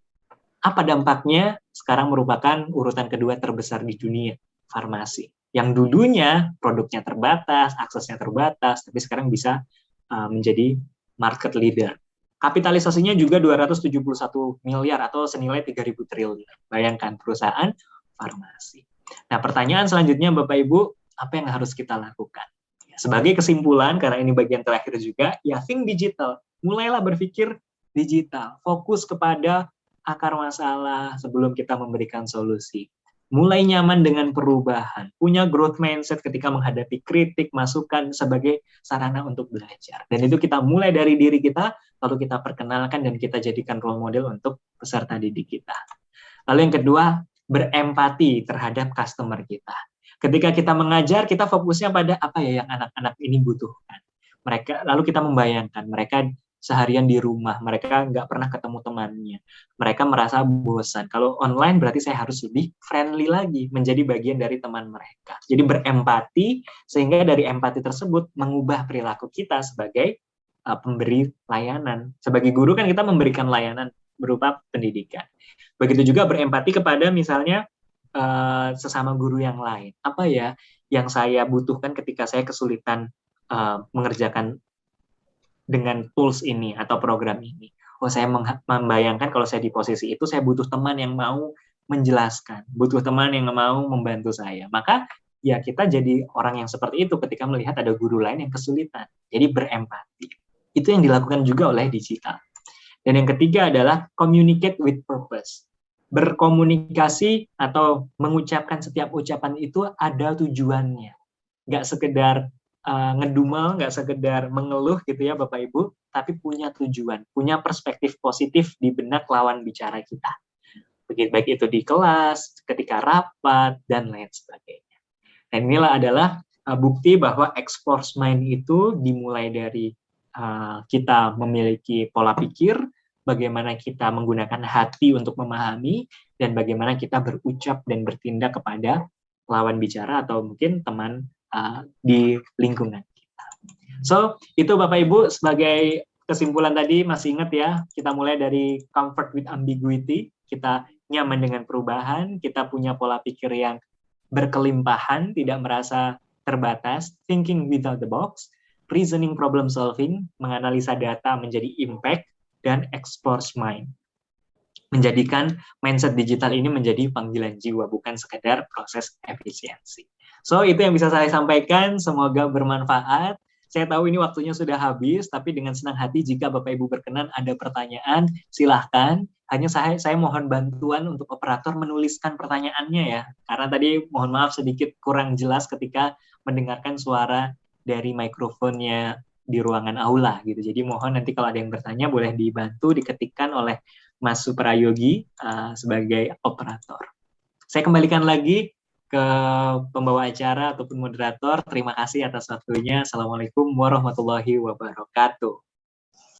Apa dampaknya? Sekarang merupakan urutan kedua terbesar di dunia, farmasi. Yang dulunya produknya terbatas, aksesnya terbatas, tapi sekarang bisa menjadi market leader. Kapitalisasinya juga 271 miliar atau senilai 3.000 triliun. Bayangkan perusahaan farmasi. Nah, pertanyaan selanjutnya Bapak Ibu, apa yang harus kita lakukan? Sebagai kesimpulan, karena ini bagian terakhir juga, ya think digital. Mulailah berpikir digital. Fokus kepada akar masalah sebelum kita memberikan solusi. Mulai nyaman dengan perubahan. Punya growth mindset ketika menghadapi kritik, masukan sebagai sarana untuk belajar. Dan itu kita mulai dari diri kita, lalu kita perkenalkan dan kita jadikan role model untuk peserta didik kita. Lalu yang kedua, berempati terhadap customer kita. Ketika kita mengajar, kita fokusnya pada apa ya yang anak-anak ini butuhkan. Lalu kita membayangkan mereka seharian di rumah, mereka nggak pernah ketemu temannya, mereka merasa bosan. Kalau online berarti saya harus lebih friendly lagi, menjadi bagian dari teman mereka. Jadi berempati, sehingga dari empati tersebut mengubah perilaku kita sebagai pemberi layanan. Sebagai guru kan kita memberikan layanan berupa pendidikan. Begitu juga berempati kepada misalnya sesama guru yang lain. Apa ya yang saya butuhkan ketika saya kesulitan mengerjakan dengan tools ini atau program ini. Oh, saya membayangkan kalau saya di posisi itu, saya butuh teman yang mau menjelaskan, butuh teman yang mau membantu saya. Maka ya kita jadi orang yang seperti itu ketika melihat ada guru lain yang kesulitan. Jadi berempati. Itu yang dilakukan juga oleh digital. Dan yang ketiga adalah communicate with purpose. Berkomunikasi atau mengucapkan setiap ucapan itu ada tujuannya. Nggak sekedar ngedumel, nggak sekedar mengeluh gitu ya Bapak Ibu, tapi punya tujuan, punya perspektif positif di benak lawan bicara kita. Baik itu di kelas, ketika rapat, dan lain sebagainya. Dan inilah adalah bukti bahwa explore mind itu dimulai dari kita memiliki pola pikir, bagaimana kita menggunakan hati untuk memahami, dan bagaimana kita berucap dan bertindak kepada lawan bicara atau mungkin teman di lingkungan kita. So, itu Bapak Ibu sebagai kesimpulan tadi, masih ingat ya, kita mulai dari comfort with ambiguity, kita nyaman dengan perubahan, kita punya pola pikir yang berkelimpahan, tidak merasa terbatas, thinking without the box, reasoning problem solving, menganalisa data menjadi impact, dan explore mind. Menjadikan mindset digital ini menjadi panggilan jiwa, bukan sekedar proses efisiensi. So, itu yang bisa saya sampaikan, semoga bermanfaat. Saya tahu ini waktunya sudah habis, tapi dengan senang hati jika Bapak Ibu berkenan ada pertanyaan, silahkan. Hanya saya mohon bantuan untuk operator menuliskan pertanyaannya ya, karena tadi mohon maaf sedikit kurang jelas ketika mendengarkan suara dari mikrofonnya di ruangan aula gitu. Jadi mohon nanti kalau ada yang bertanya boleh dibantu diketikkan oleh Mas Suprayogi sebagai operator. Saya kembalikan lagi ke pembawa acara ataupun moderator. Terima kasih atas waktunya. Assalamualaikum warahmatullahi wabarakatuh.